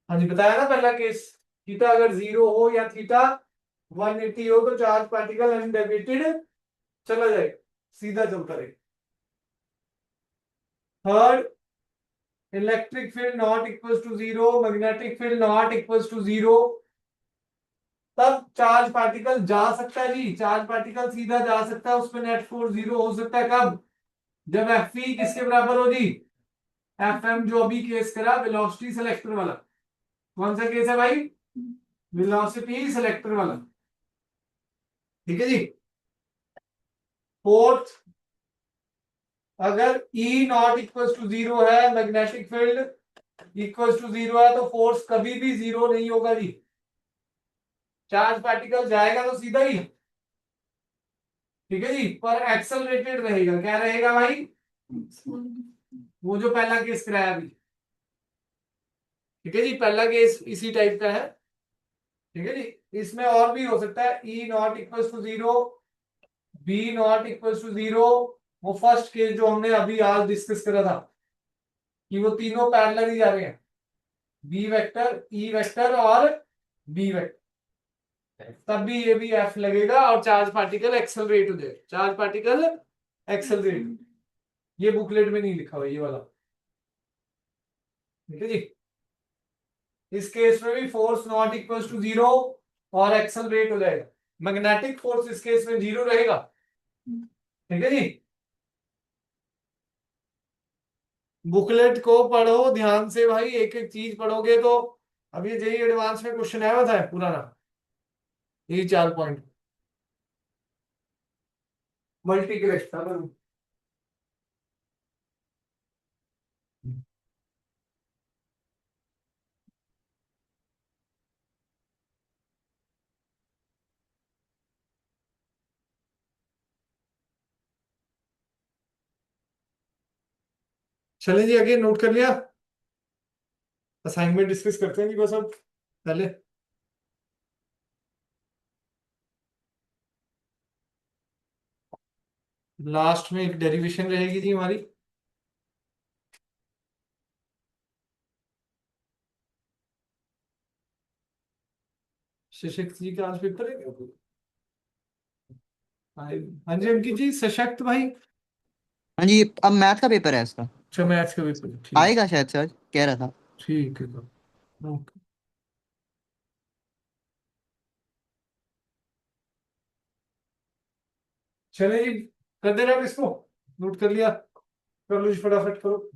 हाँ जी, बताया ना पहला केस, थीटा अगर जीरो हो या थीटा 180 हो तो चार्ज पार्टिकल अनडेविएटेड चला जाएगा, सीधा चलता रहेगा। Third, electric field not equal to zero, magnetic field not equal to zero, तब चार्ज पार्टिकल जा सकता है जी, चार्ज पार्टिकल सीधा जा सकता है, उस पर नेट फोर्स जीरो हो सकता है। कब, जब एफ ई किसके बराबर हो जी, एफ एम, जो अभी केस करा वेलोसिटी सिलेक्टर वाला। कौन सा केस है भाई, वेलोसिटी सिलेक्टर वाला, ठीक है जी। फोर्थ, अगर E not equal to zero है, magnetic field equal to zero है, तो फोर्स कभी भी जीरो नहीं होगा जी, चार्ज पार्टिकल जाएगा तो सीधा ही, ठीक है जी, पर एक्सेलरेटेड रहेगा। क्या रहेगा भाई, वो जो पहला केस कराया अभी, ठीक है जी, पहला केस इसी टाइप का है, ठीक है जी। इसमें और भी हो सकता है, E not equal to zero, B not equal to zero, वो फर्स्ट केस जो हमने अभी आज डिस्कस करा था कि वो तीनों पैरेलल ही जा रहे हैं, बी वेक्टर, ई वेक्टर और बी वेक्टर, तब भी ये भी एफ लगेगा और चार्ज पार्टिकल एक्सेलरेट हो जाएगा, चार्ज पार्टिकल एक्सेलरेट। ये बुकलेट में नहीं लिखा हुआ ये वाला, ठीक है जी। इस केस में भी force not equal to zero और एक्सेलरेट हो जाएगा। मैग्नेटिक फोर्स इस केस में जीरो रहेगा, ठीक है जी। बुकलेट को पढ़ो ध्यान से भाई, एक एक चीज पढ़ोगे तो। अब ये जेई एडवांस में क्वेश्चन आया हुआ था पुराना, ये 4 पॉइंट मल्टी करेक्ट था। चलिए जी, आगे नोट कर लिया। असाइनमेंट डिस्कस करते हैं जी बस अब पहले। लास्ट में एक डेरिवेशन रहेगी जी हमारी। सशक्त जी का आज पेपर है क्या? हाँ जी अंकित जी, सशक्त भाई। हाँ जी, अब मैथ का पेपर है इसका। अच्छा मैथ्स का पेपर है, ठीक आएगा शायद से आज, कह रहा था। ठीक है तो ओके। चले जी, कर दे रहे आप इसको, नोट कर लिया, कर लो जी फटाफट करो।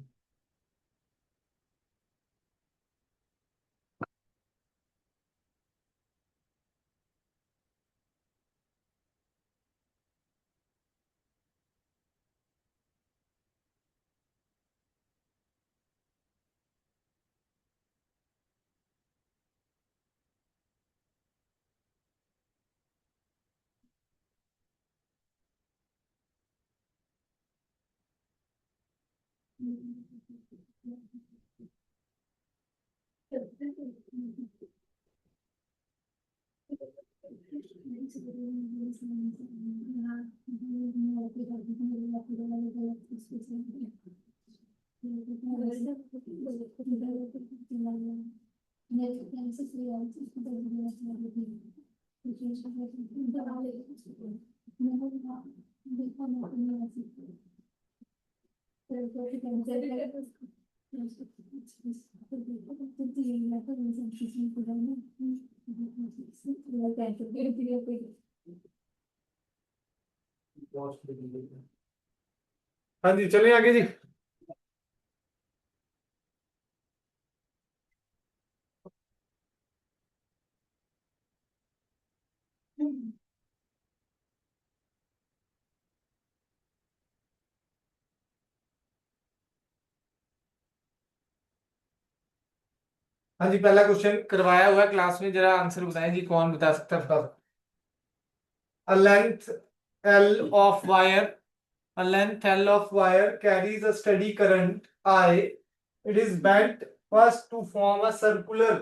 हाँ जी चलिए आगे जी। हाँ जी, पहला क्वेश्चन करवाया हुआ है क्लास में, जरा आंसर बताएं जी, कौन बता सकता है फटाफट। A length L of wire, a length L of wire carries a steady current I. It is bent first to form a circular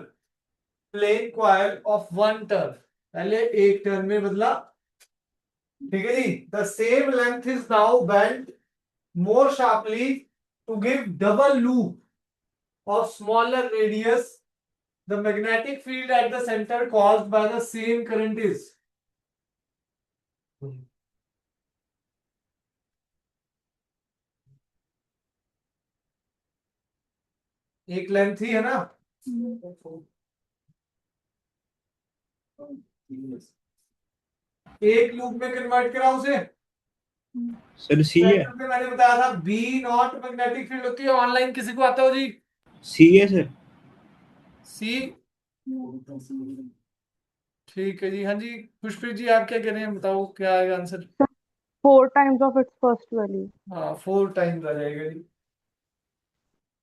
plane coil of one turn. पहले एक टर्न में बदला, ठीक है जी। The same length is now bent more sharply to give double loop of smaller radius. The magnetic field at the center caused by the same current is. एक length ही है ना, एक लूप में कन्वर्ट करा उसे। सर सी है। Centre पे मैंने बताया था बी नॉट मैग्नेटिक फील्ड होती है। ऑनलाइन किसी को आता हो जी? सी है सर। सी, ठीक है जी। हाँ जी खुशप्रीत जी, आप क्या कह रहे हैं, बताओ क्या आएगा answer. 4 times of its first value. हाँ 4 टाइम्स आ जाएगा जी।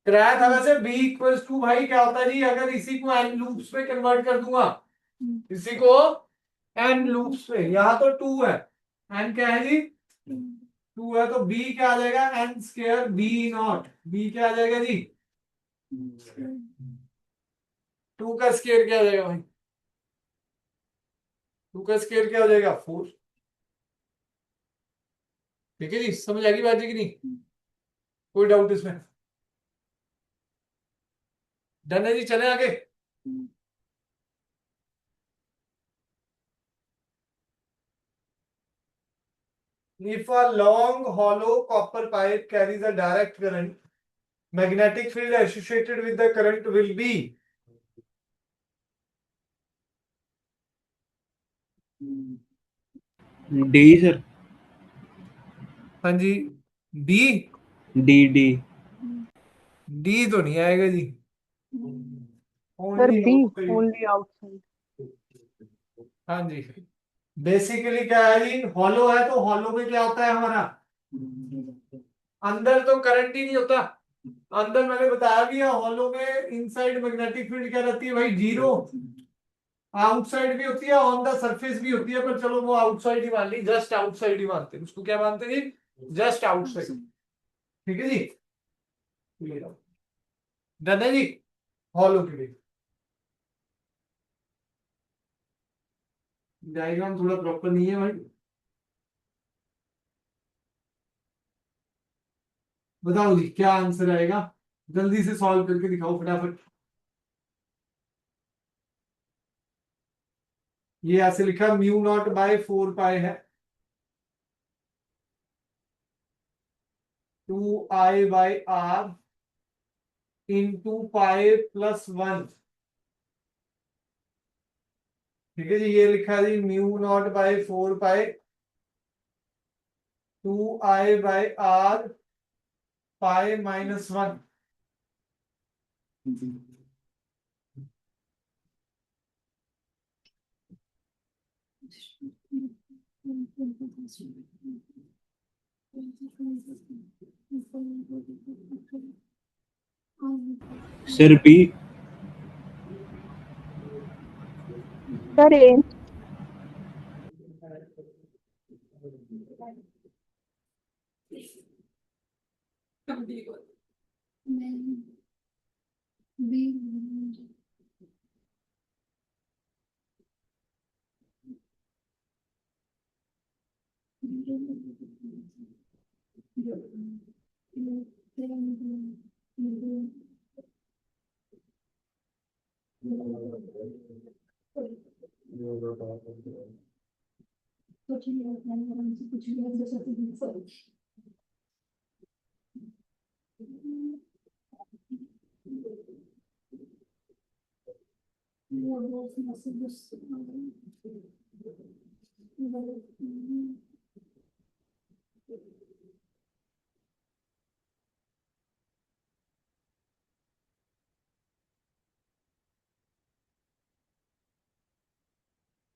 कराया था वैसे बी इक्वल्स टू, भाई क्या होता है जी, अगर इसी को एन लूप्स में कन्वर्ट कर दूंगा, इसी को एन लूप्स में, यहाँ तो 2 है, एन क्या है जी 2 है, तो बी क्या आ जाएगा N square B naught. B क्या आ जाएगा जी 2 का स्क्वायर क्या आ जाएगा भाई, 2 का स्क्वायर क्या हो जाएगा 4। ठीक है जी, समझ आ गई बात जी कि नहीं, कोई डाउट इसमें? डन है जी, चले आगे। If a long hollow copper pipe carries a direct current, magnetic field associated with the current will be D sir, हाँ जी डी। D D. डी तो नहीं आएगा जी। Sir Only B, outside। Only outside. हाँ जी, बेसिकली क्या है जी, हॉलो है तो हॉलो में क्या होता है हमारा, अंदर तो करंट ही नहीं होता। अंदर मैंने बताया भी है, हॉलो में इनसाइड मैग्नेटिक फील्ड क्या रहती है भाई, जीरो। आउटसाइड भी होती है, ऑन द सरफेस भी होती है, पर चलो वो आउटसाइड ही मान ली, जस्ट आउटसाइड ही मानते हैं उसको। क्या मानते हैं जी, जस्ट आउटसाइड। ठीक है जी, डन है जी, हॉलो के लिए। डायग्राम थोड़ा प्रॉपर नहीं है भाई, बताओ जी क्या आंसर आएगा, जल्दी से सॉल्व करके दिखाओ फटाफट। ये ऐसे लिखा म्यू नॉट बाय 4 पाई है, 2I/R इंटू पाई प्लस 1। ठीक है जी, ये लिखा है जी mu naught by 4 pi 2I/R pi minus 1। Sir B. Sir A.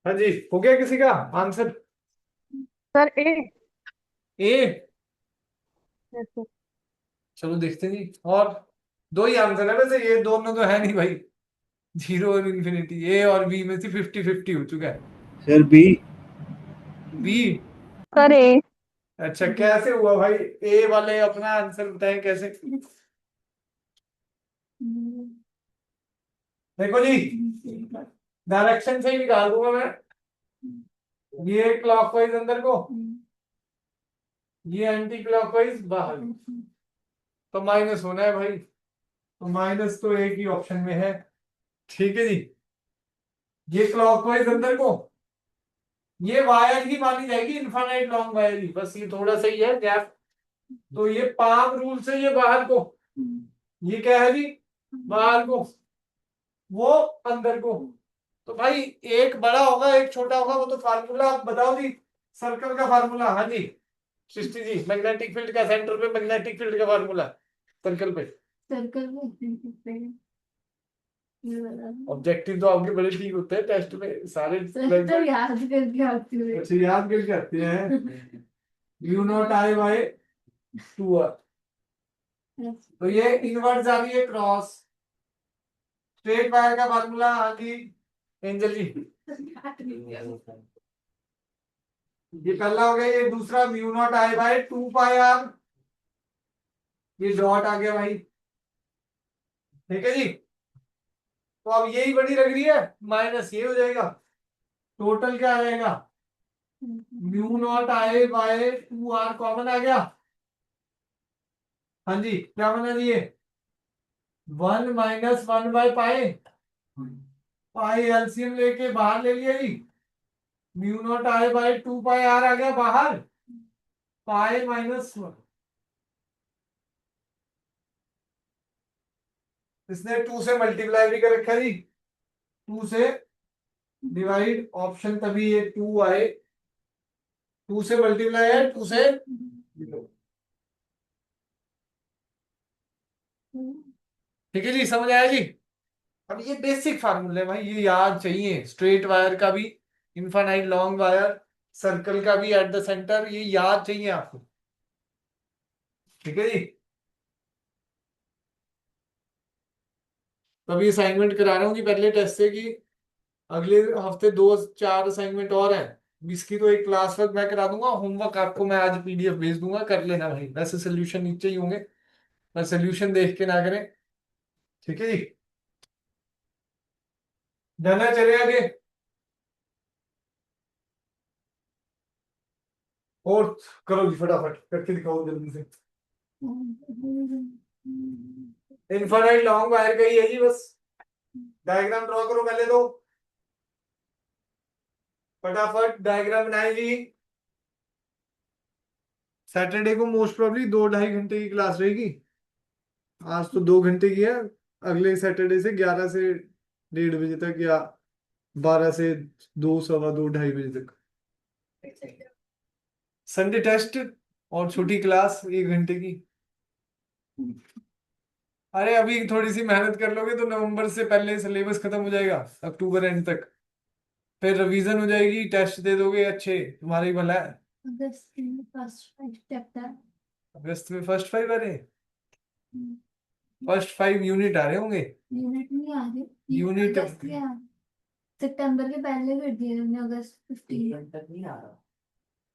हाँ जी, हो गया किसी का answer? Sir A. A, yes sir. चलो देखते हैं जी। और दो ही आंसर है वैसे, ये दोनों तो है नहीं भाई, जीरो और इन्फिनिटी। ए और बी में से 50-50 हो चुका है। Sir B. B, sir A. अच्छा कैसे हुआ भाई, ए वाले अपना आंसर बताएं कैसे। देखो जी, डायरेक्शन से ही निकाल दूंगा मैं। ये क्लॉकवाइज अंदर को, ये एंटी क्लॉकवाइज बाहर, तो माइनस होना है भाई, तो माइनस तो एक ही ऑप्शन में है। ठीक है जी, ये क्लॉकवाइज अंदर को, ये वायर ही मानी जाएगी, इनफाइनाइट लॉन्ग वायर ही, बस ये थोड़ा सा ही है गैप। तो ये पाम रूल से ये बाहर को, ये क्या है जी, बाहर को, वो अंदर को। तो भाई एक बड़ा होगा एक छोटा होगा, वो तो फार्मूला आप बताओ जी, सर्कल का फार्मूला। हाँ जी सृष्टि जी, मैग्नेटिक फील्ड का सेंटर पे मैग्नेटिक फील्ड का फार्मूला सर्कल पे। सर्कल में ऑब्जेक्टिव तो आपके बड़े ठीक होते हैं टेस्ट में सारे। तो याद करके आती हूँ। अच्छा याद करके आते हैं। You not I bye 2R, तो ये इनवर्स आ रही है क्रॉस। स्ट्रेट वायर का फार्मूला, हाँ जी एंजल जी, ये पहला हो गया, ये दूसरा mu naught I by 2 pi R, ये डॉट आ गया भाई। ठीक है जी, तो अब यही बड़ी लग रही है, माइनस ये हो जाएगा, टोटल क्या आ जाएगा, mu naught I bye 2R common आ गया। हाँ जी क्या बना जी, ये 1 माइनस 1/पाई, पाई एलसीएम लेके बाहर ले लिया जी, mu naught I by 2 pi R आ गया बाहर, पाई माइनस 1, इसने 2 से मल्टीप्लाई भी कर रखा जी, 2 से डिवाइड, ऑप्शन तभी ये 2 आए, 2 से मल्टीप्लाई है 2 से, ठीक है जी, समझ आया जी। अब ये बेसिक फार्मूले भाई, ये याद चाहिए, स्ट्रेट वायर का भी, इनफाइनाइट लॉन्ग वायर, सर्कल का भी एट द सेंटर, ये याद चाहिए आपको, ठीक है जी। तो अभी असाइनमेंट करा रहा हूँ कि पहले टेस्ट से, कि अगले हफ्ते 2-4 असाइनमेंट और है, इसकी तो एक क्लास वर्क मैं करा दूंगा, होमवर्क आपको मैं आज पीडीएफ भेज दूंगा, कर लेना भाई, वैसे सोल्यूशन नीचे ही होंगे, मैं सोल्यूशन देख के ना करें, ठीक है जी। जाना चले आगे, और करो जी फटाफट करके दिखाओ जल्दी से। इनफाइनाइट लॉन्ग वायर का ही है जी, बस डायग्राम ड्रॉ करो पहले तो, फटाफट डायग्राम बनाए जी। सैटरडे को मोस्ट प्रोबेबली 2-2.5 घंटे की क्लास रहेगी, आज तो 2 घंटे की है, अगले सैटरडे से 11 से 1:30 बजे तक, या 12 से 2, 2:15, 2-2.5 बजे तक संडे टेस्ट, और छोटी क्लास 1 घंटे की। अरे अभी थोड़ी सी मेहनत कर लोगे तो नवंबर से पहले सिलेबस खत्म हो जाएगा, अक्टूबर एंड तक, फिर रिवीजन हो जाएगी, टेस्ट दे दोगे अच्छे, तुम्हारा ही भला है। अगस्त में फर्स्ट चैप्टर, अगस्त में फर्स्ट 5 आ रहे हैं, फर्स्ट 5 यूनिट आ रहे होंगे, यूनिट नहीं आ रही, यूनिट अगस्त में आ, सितंबर के पहले कर दिए तुमने, अगस्त 15। तक नहीं आ रहा,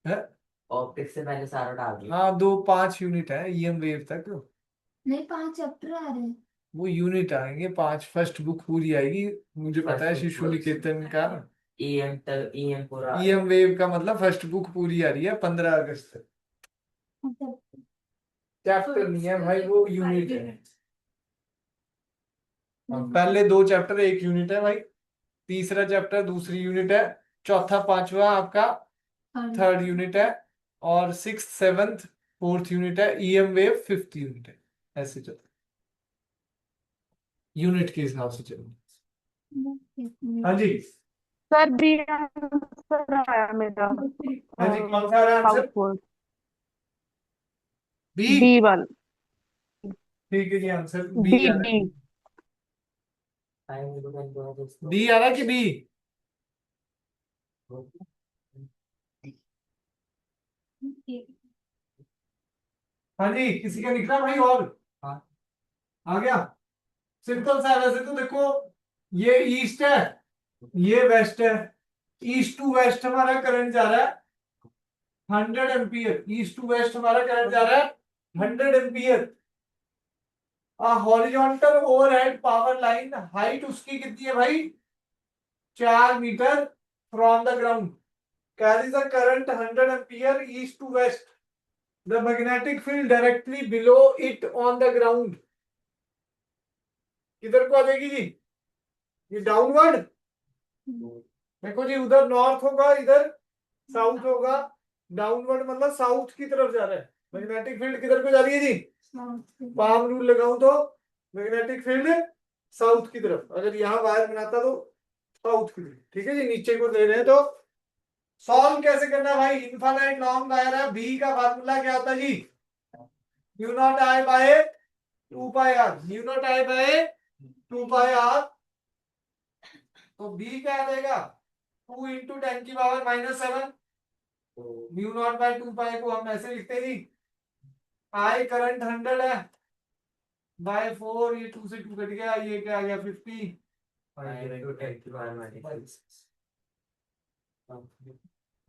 है। ऑप्टिक्स से पहले सारा डाल दिया। हाँ 2-5 यूनिट है ईएम वेव तक, नहीं 5 चैप्टर आ रहे हैं। वो यूनिट आएंगे 5, फर्स्ट बुक पूरी आएगी, मुझे पता है First book शिशु पूरी। निकेतन का। ईएम तक, ईएम पूरा ईएम वेव का मतलब फर्स्ट बुक पूरी आ रही है 15 अगस्त तक, मतलब चैप्टर नहीं है भाई, वो यूनिट है। और पहले 2 चैप्टर 1 यूनिट है भाई, तीसरा चैप्टर दूसरी यूनिट है, चौथा पांचवा आपका थर्ड यूनिट है, और 6th 7th 4th यूनिट है, ईएम वेव 5th यूनिट है, ऐसे चलता है, यूनिट के हिसाब से चलेगा। हाँ जी, सर बी आंसर आया मेरा, हाँ जी, कौन सा आ रहा है answer? South B, B one, ठीक है जी, आंसर बी बी आ रहा बी। है, डी आ रहा है कि बी? हाँ जी, किसी का निकला भाई, और हाँ। आ गया, सिंपल सा है वैसे तो, देखो ये ईस्ट है, ये वेस्ट है, ईस्ट टू वेस्ट हमारा करंट जा रहा है 100 एम्पियर, ईस्ट टू वेस्ट हमारा करंट जा रहा है 100 ampere. Horizontal overhead power line, height उसकी कितनी है भाई, 4 metre from the ground, carries a current 100 ampere east to west, the magnetic field directly below it on the ground, किधर को आ जाएगी जी, ये डाउनवर्ड, देखो जी, उधर नॉर्थ होगा, इधर साउथ होगा, डाउनवर्ड मतलब साउथ की तरफ जा रहा है, मैग्नेटिक फील्ड किधर को जा रही है जी, पाम रूल लगाऊं तो मैग्नेटिक फील्ड साउथ की तरफ, अगर यहाँ वायर बनाता तो साउथ की तरफ, ठीक है जी, नीचे को दे रहे हैं तो सॉल्व कैसे करना है भाई, इनफाइनाइट लॉन्ग वायर है, बी का फार्मूला क्या होता है जी, mu naught I by 2 pi R, mu naught I by 2 pi R, तो बी क्या आ जाएगा, 2 into 10⁻⁻⁷, mu naught by 2 pi को हम ऐसे लिखते हैं जी, आई करंट 100 है, बाय 4, ये 2 से 2 कट गया, ये क्या आ गया 50,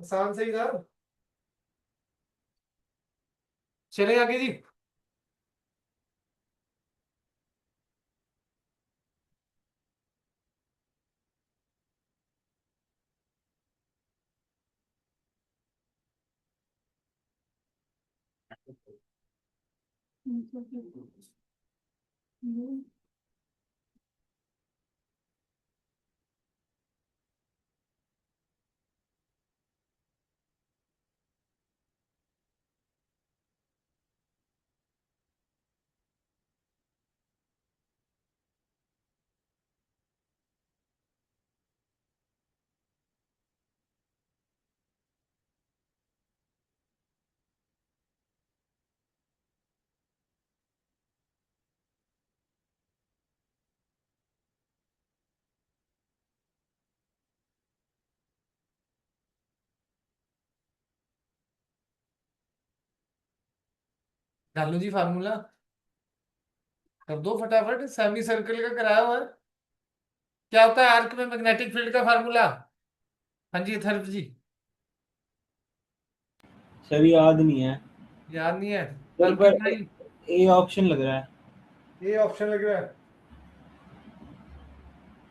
आसान से ही था, चले आगे जी। डालो जी फार्मूला, कर दो फटाफट। सेमी सर्कल का कराया हुआ है। क्या होता है आर्क में मैग्नेटिक फील्ड का फार्मूला? हाँ जी अथर्व जी, सर याद नहीं है याद नहीं है? सर, अंकित पर भाई, ए ऑप्शन लग रहा है। ये ऑप्शन लग रहा है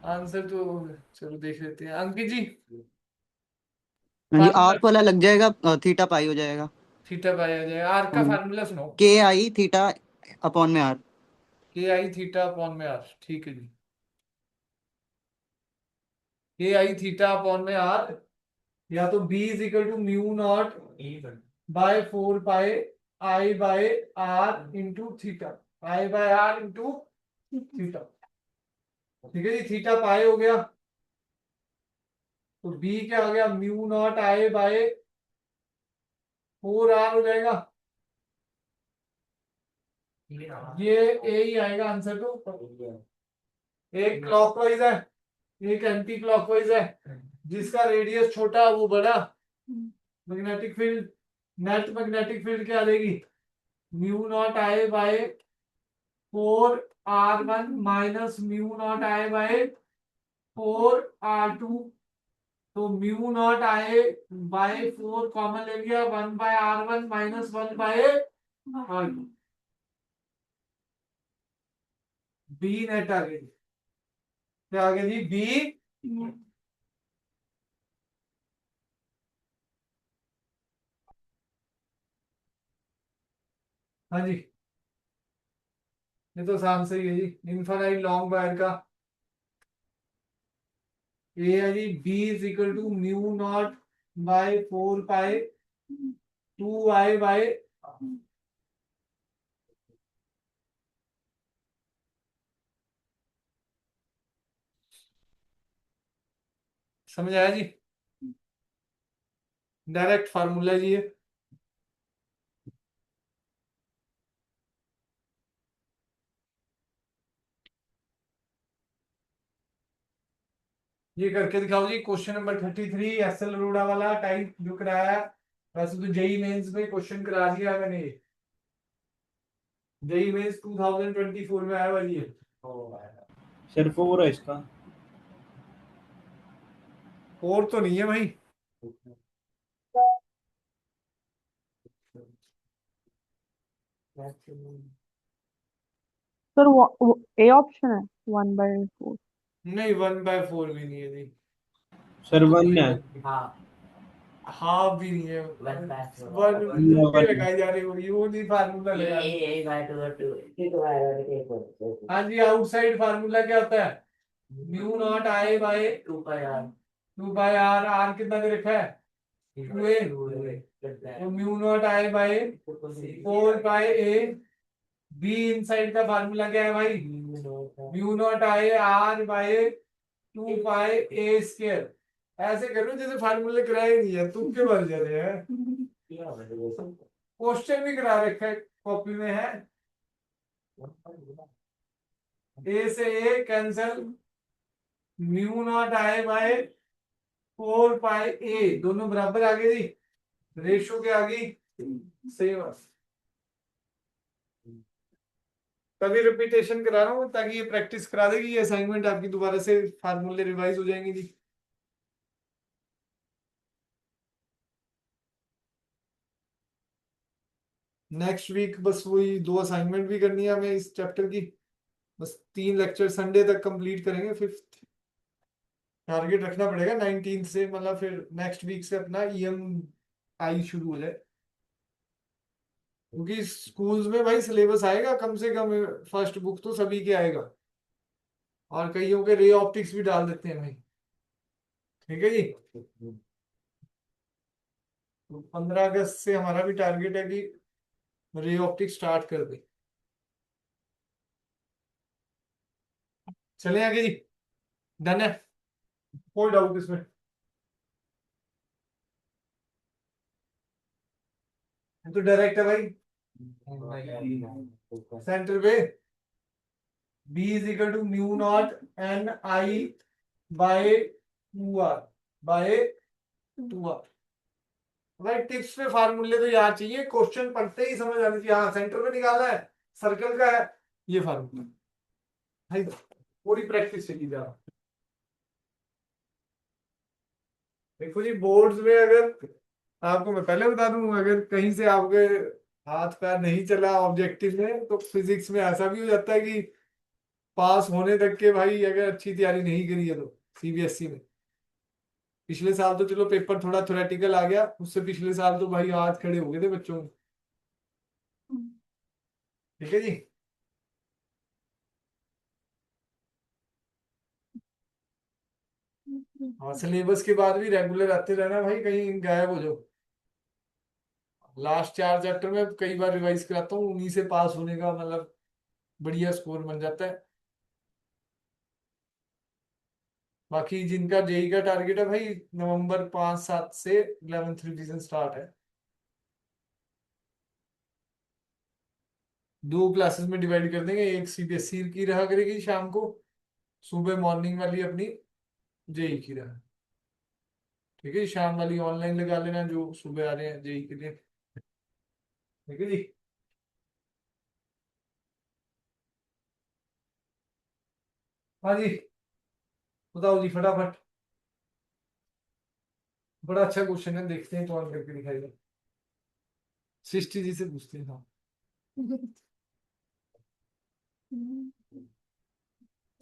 आंसर तो। चलो देख लेते हैं अंकित जी। हाँ जी, फार्मूला आर्क वाला लग जाएगा, थीटा पाई हो जाएगा। थीटा पाया जाएगा। आर्क का फार्मूला सुनाओ। के आई थीटा अपॉन में R. K I theta upon में आर, ठीक है जी। के आई थीटा अपॉन में आर, या तो B is equal to mu naught by 4 pi I by R into theta, I by R into theta. ठीक है जी, थीटा पाई हो गया, तो बी क्या हो गया? Mu naught I by 4 R हो जाएगा। ये ए ही आएगा आंसर तो। एक क्लॉकवाइज है, एक एंटी क्लॉकवाइज है। जिसका रेडियस छोटा वो बड़ा। Magnetic field, net magnetic field क्या देगी? Mu naught I by 4r1 minus mu naught I by 4r2। तो mu naught I by 4 common ले लिया, 1 by r1 minus 1 by r2। B net आ गई। क्या आ गया जी? बी। हाँ जी, ये तो आसान सही है जी। इनफाइनाइट लॉन्ग वायर का ये है जी, B is equal to mu naught by 4 pi 2 I by. समझ आया जी? डायरेक्ट फार्मूला जी ये। ये करके दिखाओ जी। Question number 33 S L Arora वाला टाइप जो कराया है। वैसे तो जेई मेंस में क्वेश्चन करा दिया मैंने। जेई मेंस 2024 में आया वाली है। सर 4 है इसका। और तो नहीं है भाई। सर वो ए ऑप्शन है 1/4। नहीं 1/4 भी नहीं है जी। सर 1 है। हाँ हाफ भी नहीं है। 1/4 वन No, तुक्के one. लगाई जा रही हो, यू नहीं फार्मूला ये लगा। ए बाय 2 हाँ जी, आउटसाइड फार्मूला क्या होता है? Mu naught I by 2 by R 2 by R. R कितना दे रखा है? 2a। तो mu naught I by 4 pi A. B inside का फार्मूला क्या है भाई? Mu naught I R by 2 pi A square. ऐसे करो जैसे फार्मूले कराए नहीं है, तुम के बन जा रहे हैं। क्वेश्चन भी करा रखा है, कॉपी में है। ए से ए cancel, mu naught I by 4 pi ए, दोनों बराबर आ गए जी। रेशो के आ गई सेम। तभी रिपीटेशन करा रहा हूँ ताकि ये प्रैक्टिस करा देगी। ये असाइनमेंट आपकी दोबारा से फार्मूले रिवाइज हो जाएंगे जी। नेक्स्ट वीक बस वही 2 असाइनमेंट भी करनी है हमें इस चैप्टर की। बस 3 लेक्चर संडे तक कंप्लीट करेंगे। 5th टारगेट रखना पड़ेगा 19 से, मतलब फिर नेक्स्ट वीक से अपना ईएमआई शुरू हो जाए। क्योंकि स्कूल्स में भाई सिलेबस आएगा कम से कम, फर्स्ट बुक तो सभी के आएगा। और कईयों के रे ऑप्टिक्स भी डाल देते हैं भाई। ठीक है जी। तो 15 अगस्त से हमारा भी टारगेट है कि रे ऑप्टिक्स स्टार्ट कर दे। चले आगे जी। डन है, कोई डाउट इसमें? तो डायरेक्ट है भाई सेंटर पे। B is equal to mu naught N I by 2 R by 2 R. भाई टिप्स पे फार्मूले तो याद चाहिए, क्वेश्चन पढ़ते ही समझ आनी चाहिए। हाँ सेंटर पे निकालना है, सर्कल का है ये फार्मूला भाई, पूरी प्रैक्टिस से की जा। देखो जी बोर्ड्स में अगर आपको मैं पहले बता दूं, अगर कहीं से आपके हाथ पैर नहीं चला ऑब्जेक्टिव में, तो फिजिक्स में ऐसा भी हो जाता है कि पास होने तक के भाई अगर अच्छी तैयारी नहीं करी है तो सीबीएसई में। पिछले साल तो चलो पेपर थोड़ा थ्योरेटिकल आ गया, उससे पिछले साल तो भाई हाथ खड़े हो गए थे बच्चों में। ठीक है जी। हाँ सिलेबस के बाद भी रेगुलर आते रहना भाई, कहीं गायब हो जाओ। लास्ट 4 चैप्टर में कई बार रिवाइज कराता हूँ, उन्हीं से पास होने का मतलब बढ़िया स्कोर बन जाता है। बाकी जिनका जेई का टारगेट है भाई, नवंबर 5-7 से 11th रिवीजन स्टार्ट है। 2 क्लासेस में डिवाइड कर देंगे, एक सीबीएसई की रहा करेगी शाम को, सुबह मॉर्निंग वाली अपनी जेई की रहा। ठीक है, शाम वाली ऑनलाइन लगा लेना जो सुबह आ रहे हैं जेई के लिए। ठीक है जी। हाँ जी बताओ जी फटाफट, बड़ा अच्छा क्वेश्चन है, देखते हैं कौन करके दिखाएगा। सृष्टि जी से पूछते हैं। हाँ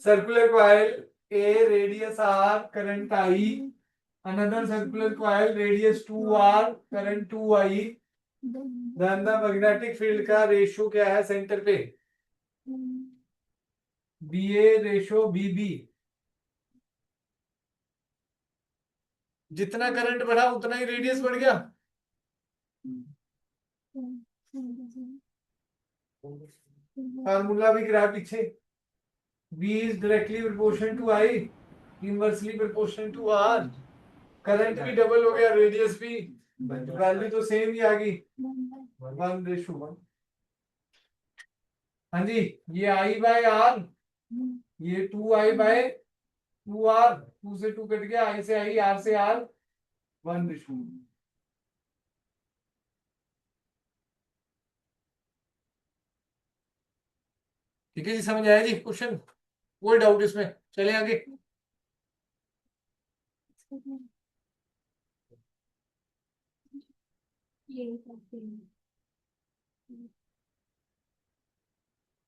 circular coil A radius R current I, another circular coil radius 2r current 2i, then the magnetic field का रेशियो क्या है सेंटर पे, B A ratio B B. जितना करंट बढ़ा उतना ही रेडियस बढ़ गया। फार्मूला भी गिरा पीछे, V is directly proportional to I, inversely proportional to R, current भी डबल हो गया, रेडियस भी, वैल्यू तो सेम ही आ गई 1:1। हाँ जी, ये I बाय R, ये 2I/2R, 2 से 2 कट गया, I से I, R से R, 1:1। ठीक है जी, समझ आया जी क्वेश्चन, कोई डाउट इसमें? चले आगे।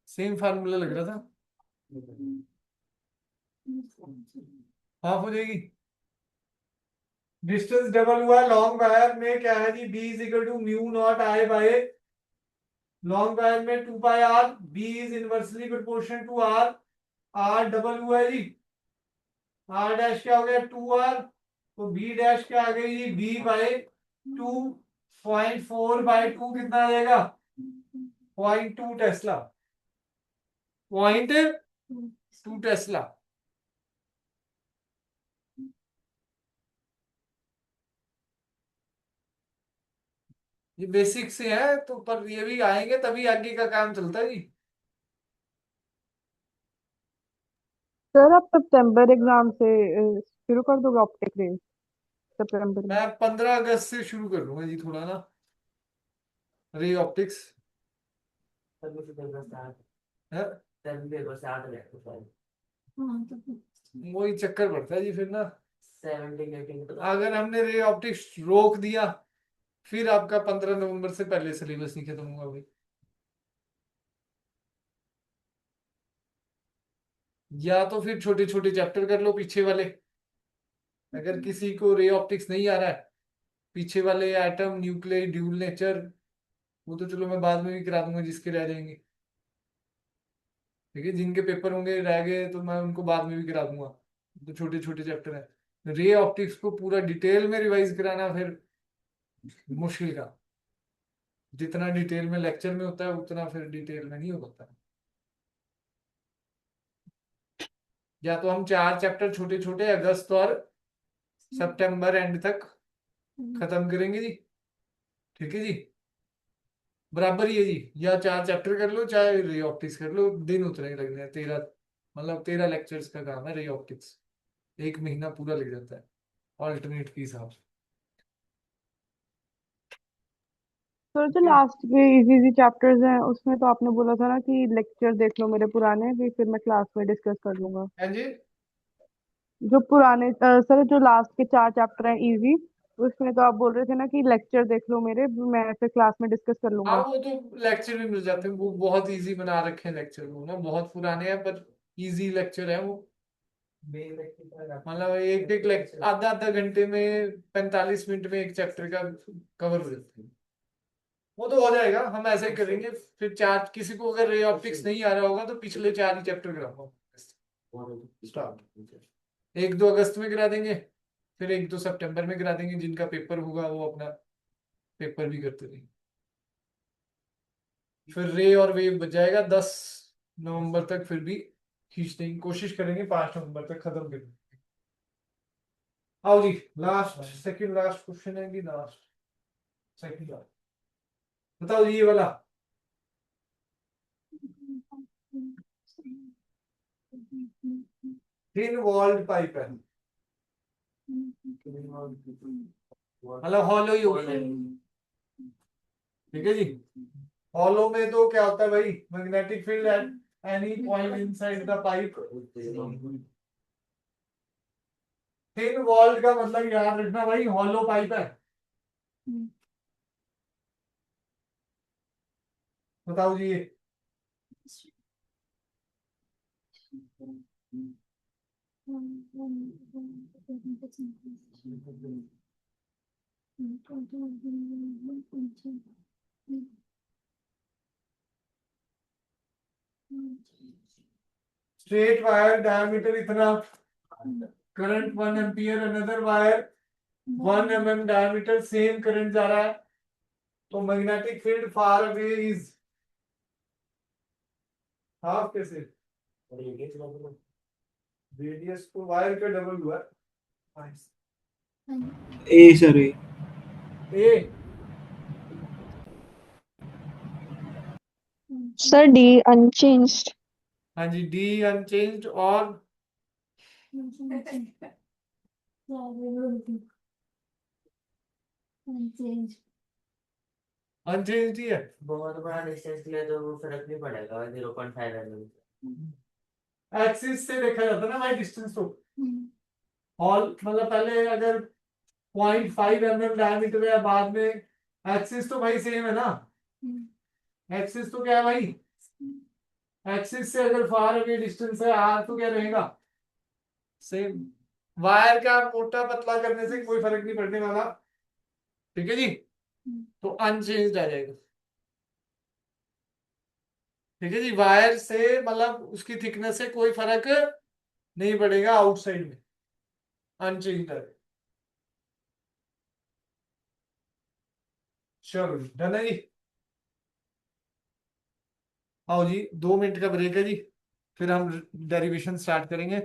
सेम फार्मूला लग रहा था, हाफ हो जाएगी। डिस्टेंस डबल हुआ लॉन्ग वायर में, क्या है जी, B is equal to mu naught I by, long wire में 2πr, B is inversely proportional to R, R double हुआ है जी, R डैश क्या हो गया 2R, तो B डैश क्या आ गई जी, B/2, 0.4/2 कितना आ जाएगा, 0.2 टेस्ला, 0.2 टेस्ला। ये बेसिक से है तो, पर ये भी आएंगे तभी आगे का काम चलता है जी। सर आप सितंबर एग्जाम से शुरू कर दोगे ऑप्टिक रेस सितंबर में? मैं 15 अगस्त से शुरू कर दूंगा जी थोड़ा ना, रे ऑप्टिक्स तब उसे पेपर स्टार्ट, है, तब पेपर स्टार्ट हो जाएगा शायद। वही चक्कर पड़ता है जी फिर ना। 17 18 तो अगर हमने रे ऑप्टिक्स रोक दिया, फिर आपका 15 नवंबर से पहले सिलेबस नहीं खत्म होगा भाई। या तो फिर छोटे छोटे चैप्टर कर लो पीछे वाले, अगर किसी को रे ऑप्टिक्स नहीं आ रहा है, पीछे वाले एटम न्यूक्लियर ड्यूल नेचर, वो तो चलो मैं बाद में भी करा दूंगा जिसके रह जाएंगे। ठीक है, जिनके पेपर होंगे रह गए तो मैं उनको बाद में भी करा दूंगा, तो छोटे छोटे चैप्टर है। रे ऑप्टिक्स को पूरा डिटेल में रिवाइज कराना फिर मुश्किल का, जितना डिटेल में लेक्चर में होता है उतना फिर डिटेल में नहीं हो पाता। या तो हम 4 चैप्टर छोटे छोटे अगस्त और सितंबर एंड तक खत्म करेंगे जी। ठीक है जी, बराबर ही है जी, या 4 चैप्टर कर लो चाहे रे ऑप्टिक्स कर लो, दिन उतने ही लगने हैं। 13 मतलब 13 लेक्चर्स का काम है रे ऑप्टिक्स, 1 महीना पूरा लग जाता है ऑल्टरनेट के हिसाब से। तो जो लास्ट के इजी इजी चैप्टर्स हैं उसमें तो आपने बोला था ना कि लेक्चर देख लो मेरे पुराने, फिर मैं क्लास में डिस्कस कर लूंगा। हाँ जी। जो पुराने सर जो लास्ट के 4 चैप्टर हैं इजी, उसमें तो आप बोल रहे थे ना कि लेक्चर देख लो मेरे, मैं फिर क्लास में डिस्कस कर हाँ लूंगा। वो तो लेक्चर भी मिल जाते हैं, वो बहुत इजी बना रखे हैं लेक्चर को ना, बहुत पुराने हैं पर इजी लेक्चर है वो। मतलब एक एक लेक्चर आधा आधा घंटे में 45 मिनट में एक चैप्टर का कवर हो जाता है। वो तो हो जाएगा, हम ऐसे ही करेंगे। फिर चार, किसी को अगर रे ऑप्टिक्स नहीं आ रहा होगा तो पिछले 4 ही चैप्टर कराऊंगा स्टार्ट। 1-2 अगस्त में करा देंगे, फिर 1-2 सितंबर में करा देंगे, जिनका पेपर होगा वो अपना पेपर भी करते रहेंगे। फिर रे और वेव बच जाएगा 10 नवंबर तक, फिर भी खींचने की कोशिश करेंगे 5 नवंबर तक खत्म करने की। आओ जी, लास्ट सेकंड लास्ट क्वेश्चन है कि लास्ट सेकंड लास्ट, बताओ जी ये वाला। थिन वॉल्ड पाइप है, मतलब हॉलो ही होगा, ठीक है जी। हॉलो में तो क्या होता है भाई, magnetic field at any point inside the pipe. Thin walled का मतलब याद रखना भाई, हॉलो पाइप है। बताओ जी ये। स्ट्रेट वायर डायमीटर इतना, current 1 ampere, another wire 1 mm diameter, same current जा रहा है, तो magnetic field far away is half. कैसे रेडियस तो वायर का डबल हुआ ए sir A. A. Sir, D unchanged. हाँ जी, डी अनचेंज्ड और अनचेंज्ड ही है। बहुत बड़ा डिस्टेंस लिया तो वो फर्क नहीं पड़ेगा 0.5 mm। एक्सिस से देखा जाता है ना भाई डिस्टेंस तो। हॉल मतलब पहले अगर 0.5 mm डायमीटर है, बाद में एक्सिस तो भाई सेम है ना। एक्सिस तो क्या है भाई, एक्सिस से अगर फार अवे डिस्टेंस है आर तो क्या रहेगा, सेम। वायर का मोटा पतला करने से कोई फर्क नहीं पड़ने वाला, ठीक है जी। तो अनचेंज्ड आ जाएगा, ठीक है जी। वायर से मतलब उसकी थिकनेस से कोई फर्क नहीं पड़ेगा आउटसाइड में, अनचेंज्ड है। चलो डन है जी। आओ जी, 2 मिनट का ब्रेक है जी, फिर हम डेरिवेशन स्टार्ट करेंगे।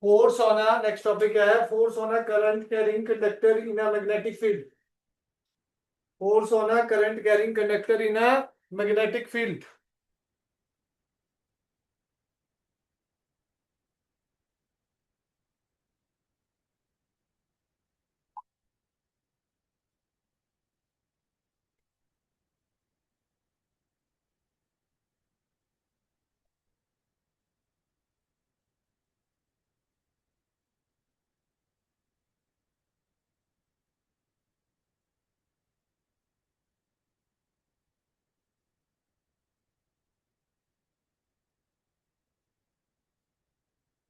Force on a, next topic क्या है, force on a current carrying conductor in a magnetic field. Force on a current carrying conductor in a magnetic field.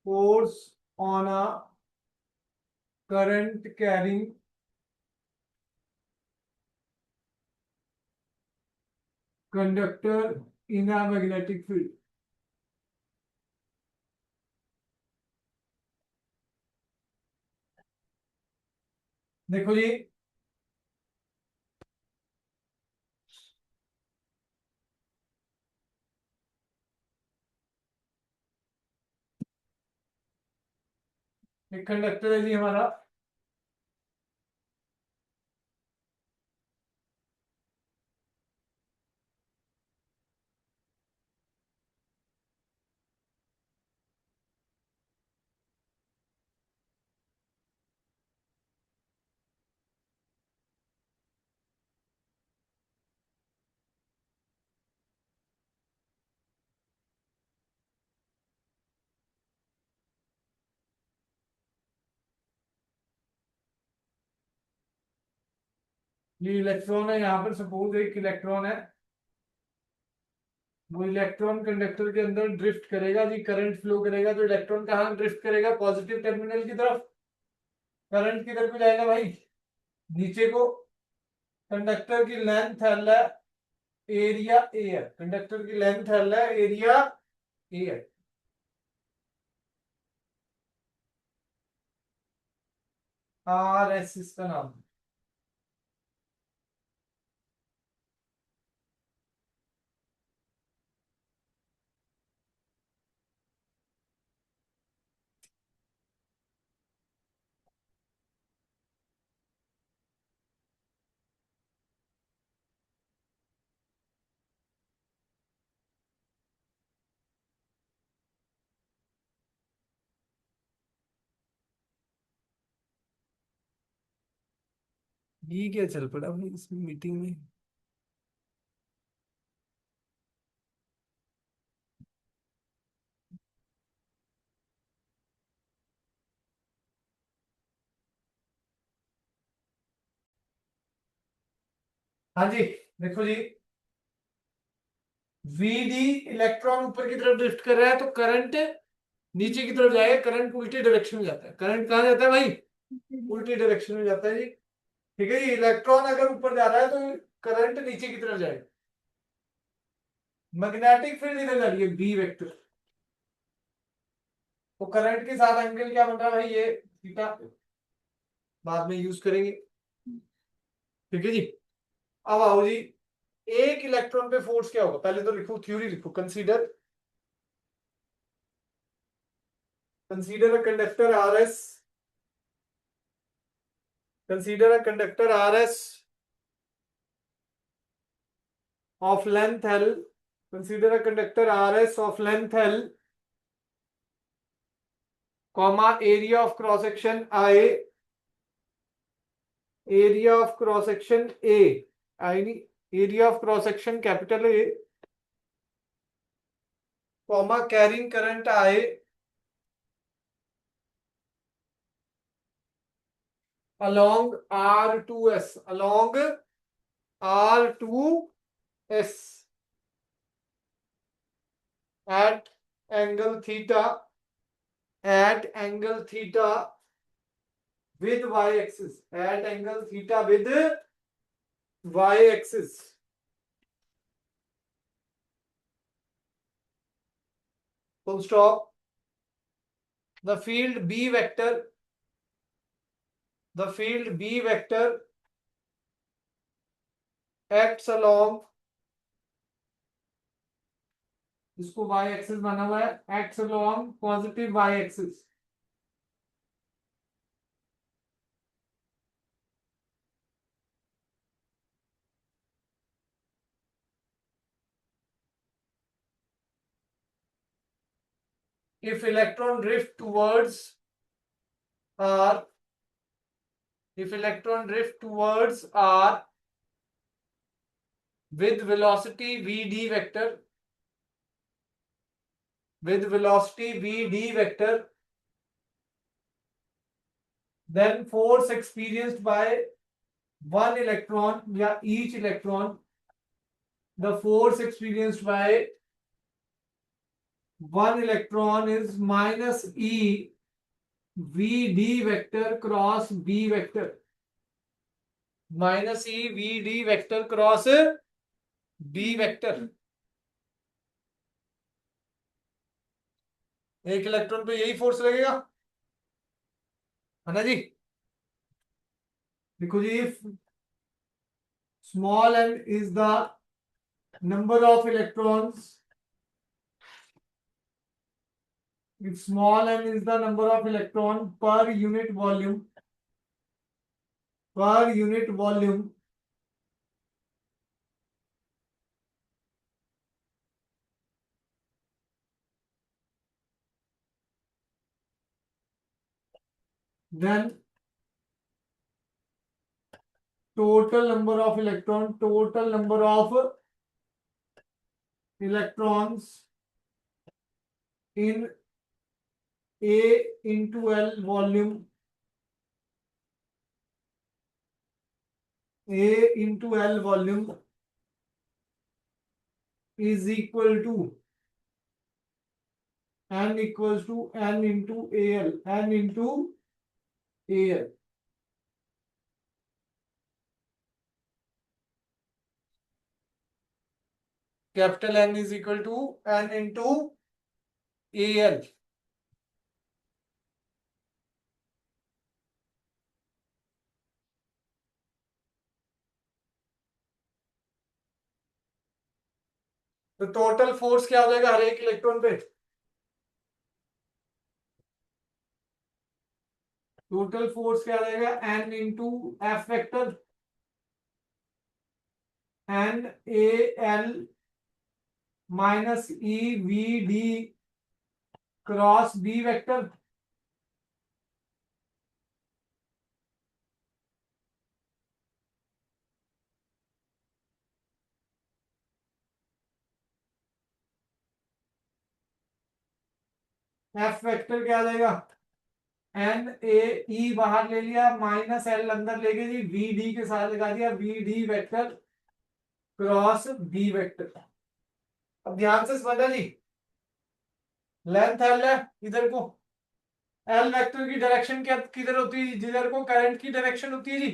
Force on a current carrying conductor in a magnetic field. देखो जी, एक conductor है जी हमारा, ये electron है, यहाँ पर suppose एक इलेक्ट्रॉन है, वो इलेक्ट्रॉन कंडक्टर के अंदर ड्रिफ्ट करेगा जी, करंट फ्लो करेगा, तो इलेक्ट्रॉन कहाँ ड्रिफ्ट करेगा? पॉजिटिव टर्मिनल की तरफ। करंट किधर को जाएगा भाई? नीचे को। कंडक्टर की लेंथ एल है, एरिया ए है। कंडक्टर की लेंथ एल है, एरिया ए है। आर एस इसका नाम। ये क्या चल पड़ा भाई इस मीटिंग में? हाँ जी, देखो जी, वीडी इलेक्ट्रॉन ऊपर की तरफ ड्रिफ्ट कर रहा है, तो करंट नीचे की तरफ जाएगा। करंट उल्टी डायरेक्शन में जाता है। करंट कहाँ जाता है भाई? उल्टी डायरेक्शन में जाता है जी। ठीक है जी, इलेक्ट्रॉन अगर ऊपर जा रहा है तो करंट नीचे की तरफ जाएगा। मैग्नेटिक फील्ड इधर जा रही है, बी वेक्टर। तो करंट के साथ एंगल क्या बन रहा है भाई? ये थीटा। बाद में यूज करेंगे। ठीक है जी। अब आओ जी, एक इलेक्ट्रॉन पे फोर्स क्या होगा? पहले तो लिखो, थ्योरी लिखो। Consider consider a conductor R S, consider a conductor R S of length L, consider a conductor RS of length L, comma, area of cross section I, area of cross section A, area of cross section capital A, comma, carrying current I, along R2S, along R2S at angle theta, at angle theta with y-axis, at angle theta with y-axis. Full stop. The field B vector, the field B vector acts along, इसको y axis बना हुआ है, acts along positive y axis. If electron drift towards R, if electron drift towards R with velocity Vd vector, with velocity Vd vector, then force experienced by one electron, या each electron, the force experienced by one electron is minus E Vd vector cross B vector, minus E Vd vector cross B vector. एक electron पे यही force लगेगा, है ना जी? देखो जी, small n is the number of electrons, if small n is the number of electron per unit volume, per unit volume, then total number of electron, total number of electrons in A into L volume, A into L volume is equal to N equals to N into AL, N into AL. Capital N is equal to N into AL. तो total force क्या हो जाएगा हर एक electron पे? Total force क्या आ जाएगा? N into F vector N A L minus E V D cross B vector F vector क्या आ जाएगा? N A E बाहर ले लिया, माइनस L अंदर लेके जी V D के साथ लगा दिया, V D vector cross B vector. अब ध्यान से समझना जी, लेंथ L है इधर को, L वेक्टर की डायरेक्शन क्या किधर होती है? जिधर को करंट की डायरेक्शन होती है जी।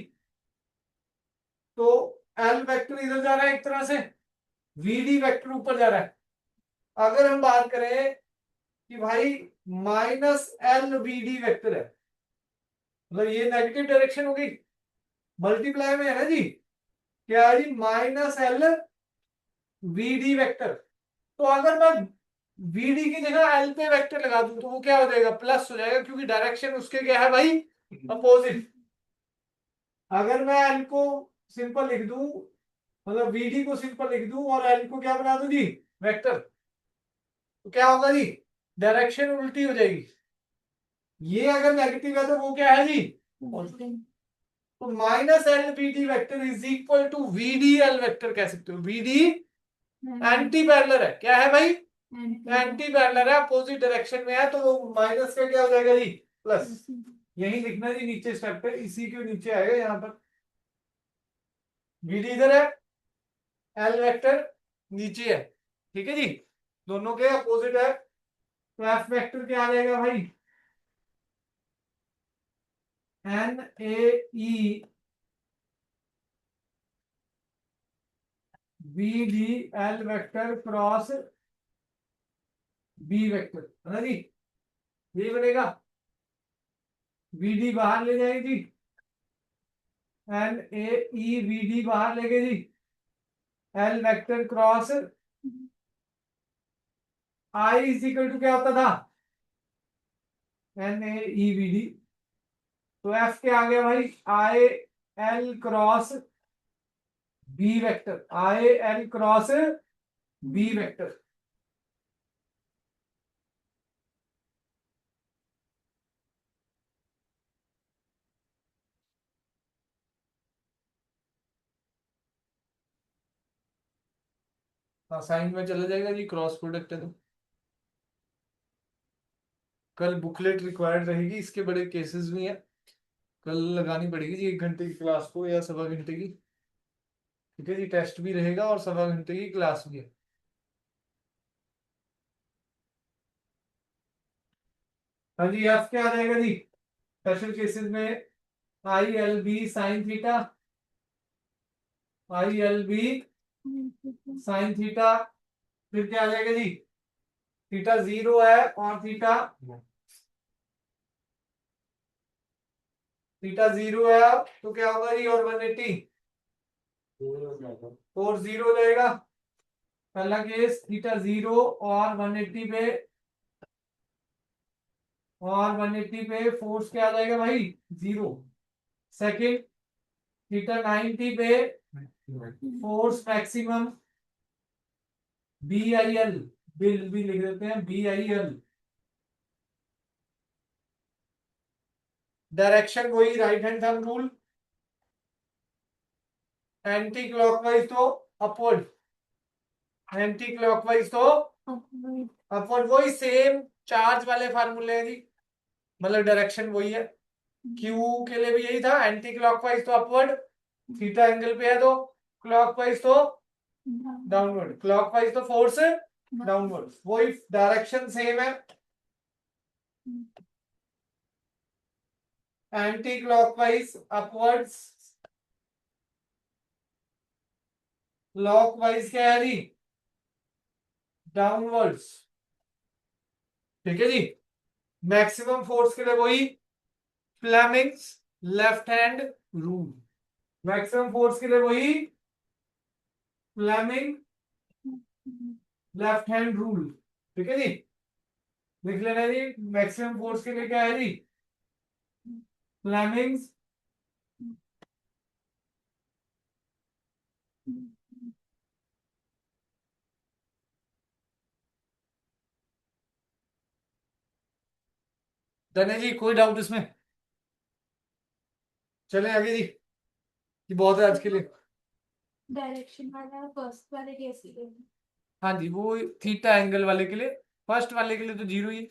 तो L वेक्टर इधर जा रहा है एक तरह से, VD वेक्टर ऊपर जा रहा है। अगर हम बात करें कि भाई माइनस L VD वेक्टर है, मतलब ये नेगेटिव डायरेक्शन होगी, मल्टीप्लाई में है ना जी, क्या है जी? Minus L VD vector. तो अगर मैं VD की जगह L पे वेक्टर लगा दूं तो वो क्या हो जाएगा? प्लस हो जाएगा, क्योंकि डायरेक्शन उसके क्या है भाई? अपोजिट। अगर मैं L को सिंपल लिख दूं, मतलब VD को सिंपल लिख दूं और L को क्या बना दूं जी? वेक्टर, तो क्या होगा जी? डायरेक्शन उल्टी हो जाएगी। ये अगर नेगेटिव है तो वो क्या है जी? तो minus L VD vector is equal to VDL vector कह सकते हो। VD एंटी पैरेलल है, क्या है भाई? एंटी पैरेलल है, अपोजिट डायरेक्शन में है, तो वो माइनस का क्या हो जाएगा जी? प्लस। यही लिखना जी नीचे स्टेप पे, इसी के नीचे आएगा यहाँ पर। VD इधर है, L वेक्टर नीचे है, ठीक है जी, दोनों के अपोजिट है। तो F वेक्टर क्या आ जाएगा भाई? NAE VDL vector cross B vector, है ना जी? ये बनेगा, VD बाहर ले जाएगी, NAE VD बाहर ले गई जी, L vector cross I is equal to क्या होता था? NAE VD। तो F क्या आ गया भाई? IL cross B vector, IL cross B vector. Sine में चला जाएगा जी, क्रॉस प्रोडक्ट है तो। कल बुकलेट रिक्वायर्ड रहेगी, इसके बड़े केसेस भी हैं, कल लगानी पड़ेगी जी 1 घंटे की क्लास को या 1.25 घंटे की, ठीक है जी? टेस्ट भी रहेगा और 1.25 घंटे की क्लास भी है। हाँ जी, एफ क्या आ जाएगा जी स्पेशल केसेस में? ILB sine theta, ILB sine theta, फिर क्या आ जाएगा जी? थीटा 0 है और थीटा 0 है, तो क्या होगा जी? और 180 और 0 हो जाएगा। पहला केस थीटा 0 और 180 पे, और 180 पे फोर्स क्या आ जाएगा भाई? 0। सेकंड थीटा 90 पे फोर्स मैक्सिमम BIL, बिल भी लिख देते हैं, BIL। डायरेक्शन वही, right hand thumb rule, anti clockwise तो अपवर्ड, एंटी क्लॉकवाइज तो अपवर्ड, वही सेम चार्ज वाले फार्मूले हैं जी, मतलब डायरेक्शन वही है। Q के लिए भी यही था, एंटी क्लॉकवाइज तो अपवर्ड, थीटा एंगल पे है तो क्लॉकवाइज तो डाउनवर्ड, क्लॉकवाइज तो फोर्स डाउनवर्ड, वही डायरेक्शन सेम है। एंटी क्लॉकवाइज अपवर्ड्स, क्लॉकवाइज क्या है जी, डाउनवर्ड्स। ठीक है जी। मैक्सिमम फोर्स के लिए वही Fleming's left hand rule, maximum force के लिए वही फ्लेमिंग लेफ्ट हैंड रूल। ठीक है जी, लिख लेना जी। मैक्सिमम फोर्स के लिए क्या है जी, फ्लेमिंग्स डन है जी, कोई डाउट इसमें? चलें आगे जी, ये बहुत है आज के लिए। डायरेक्शन वाला फर्स्ट वाले कैसे? हाँ जी, वो थीटा एंगल वाले के लिए, फर्स्ट वाले के लिए तो जीरो ही है।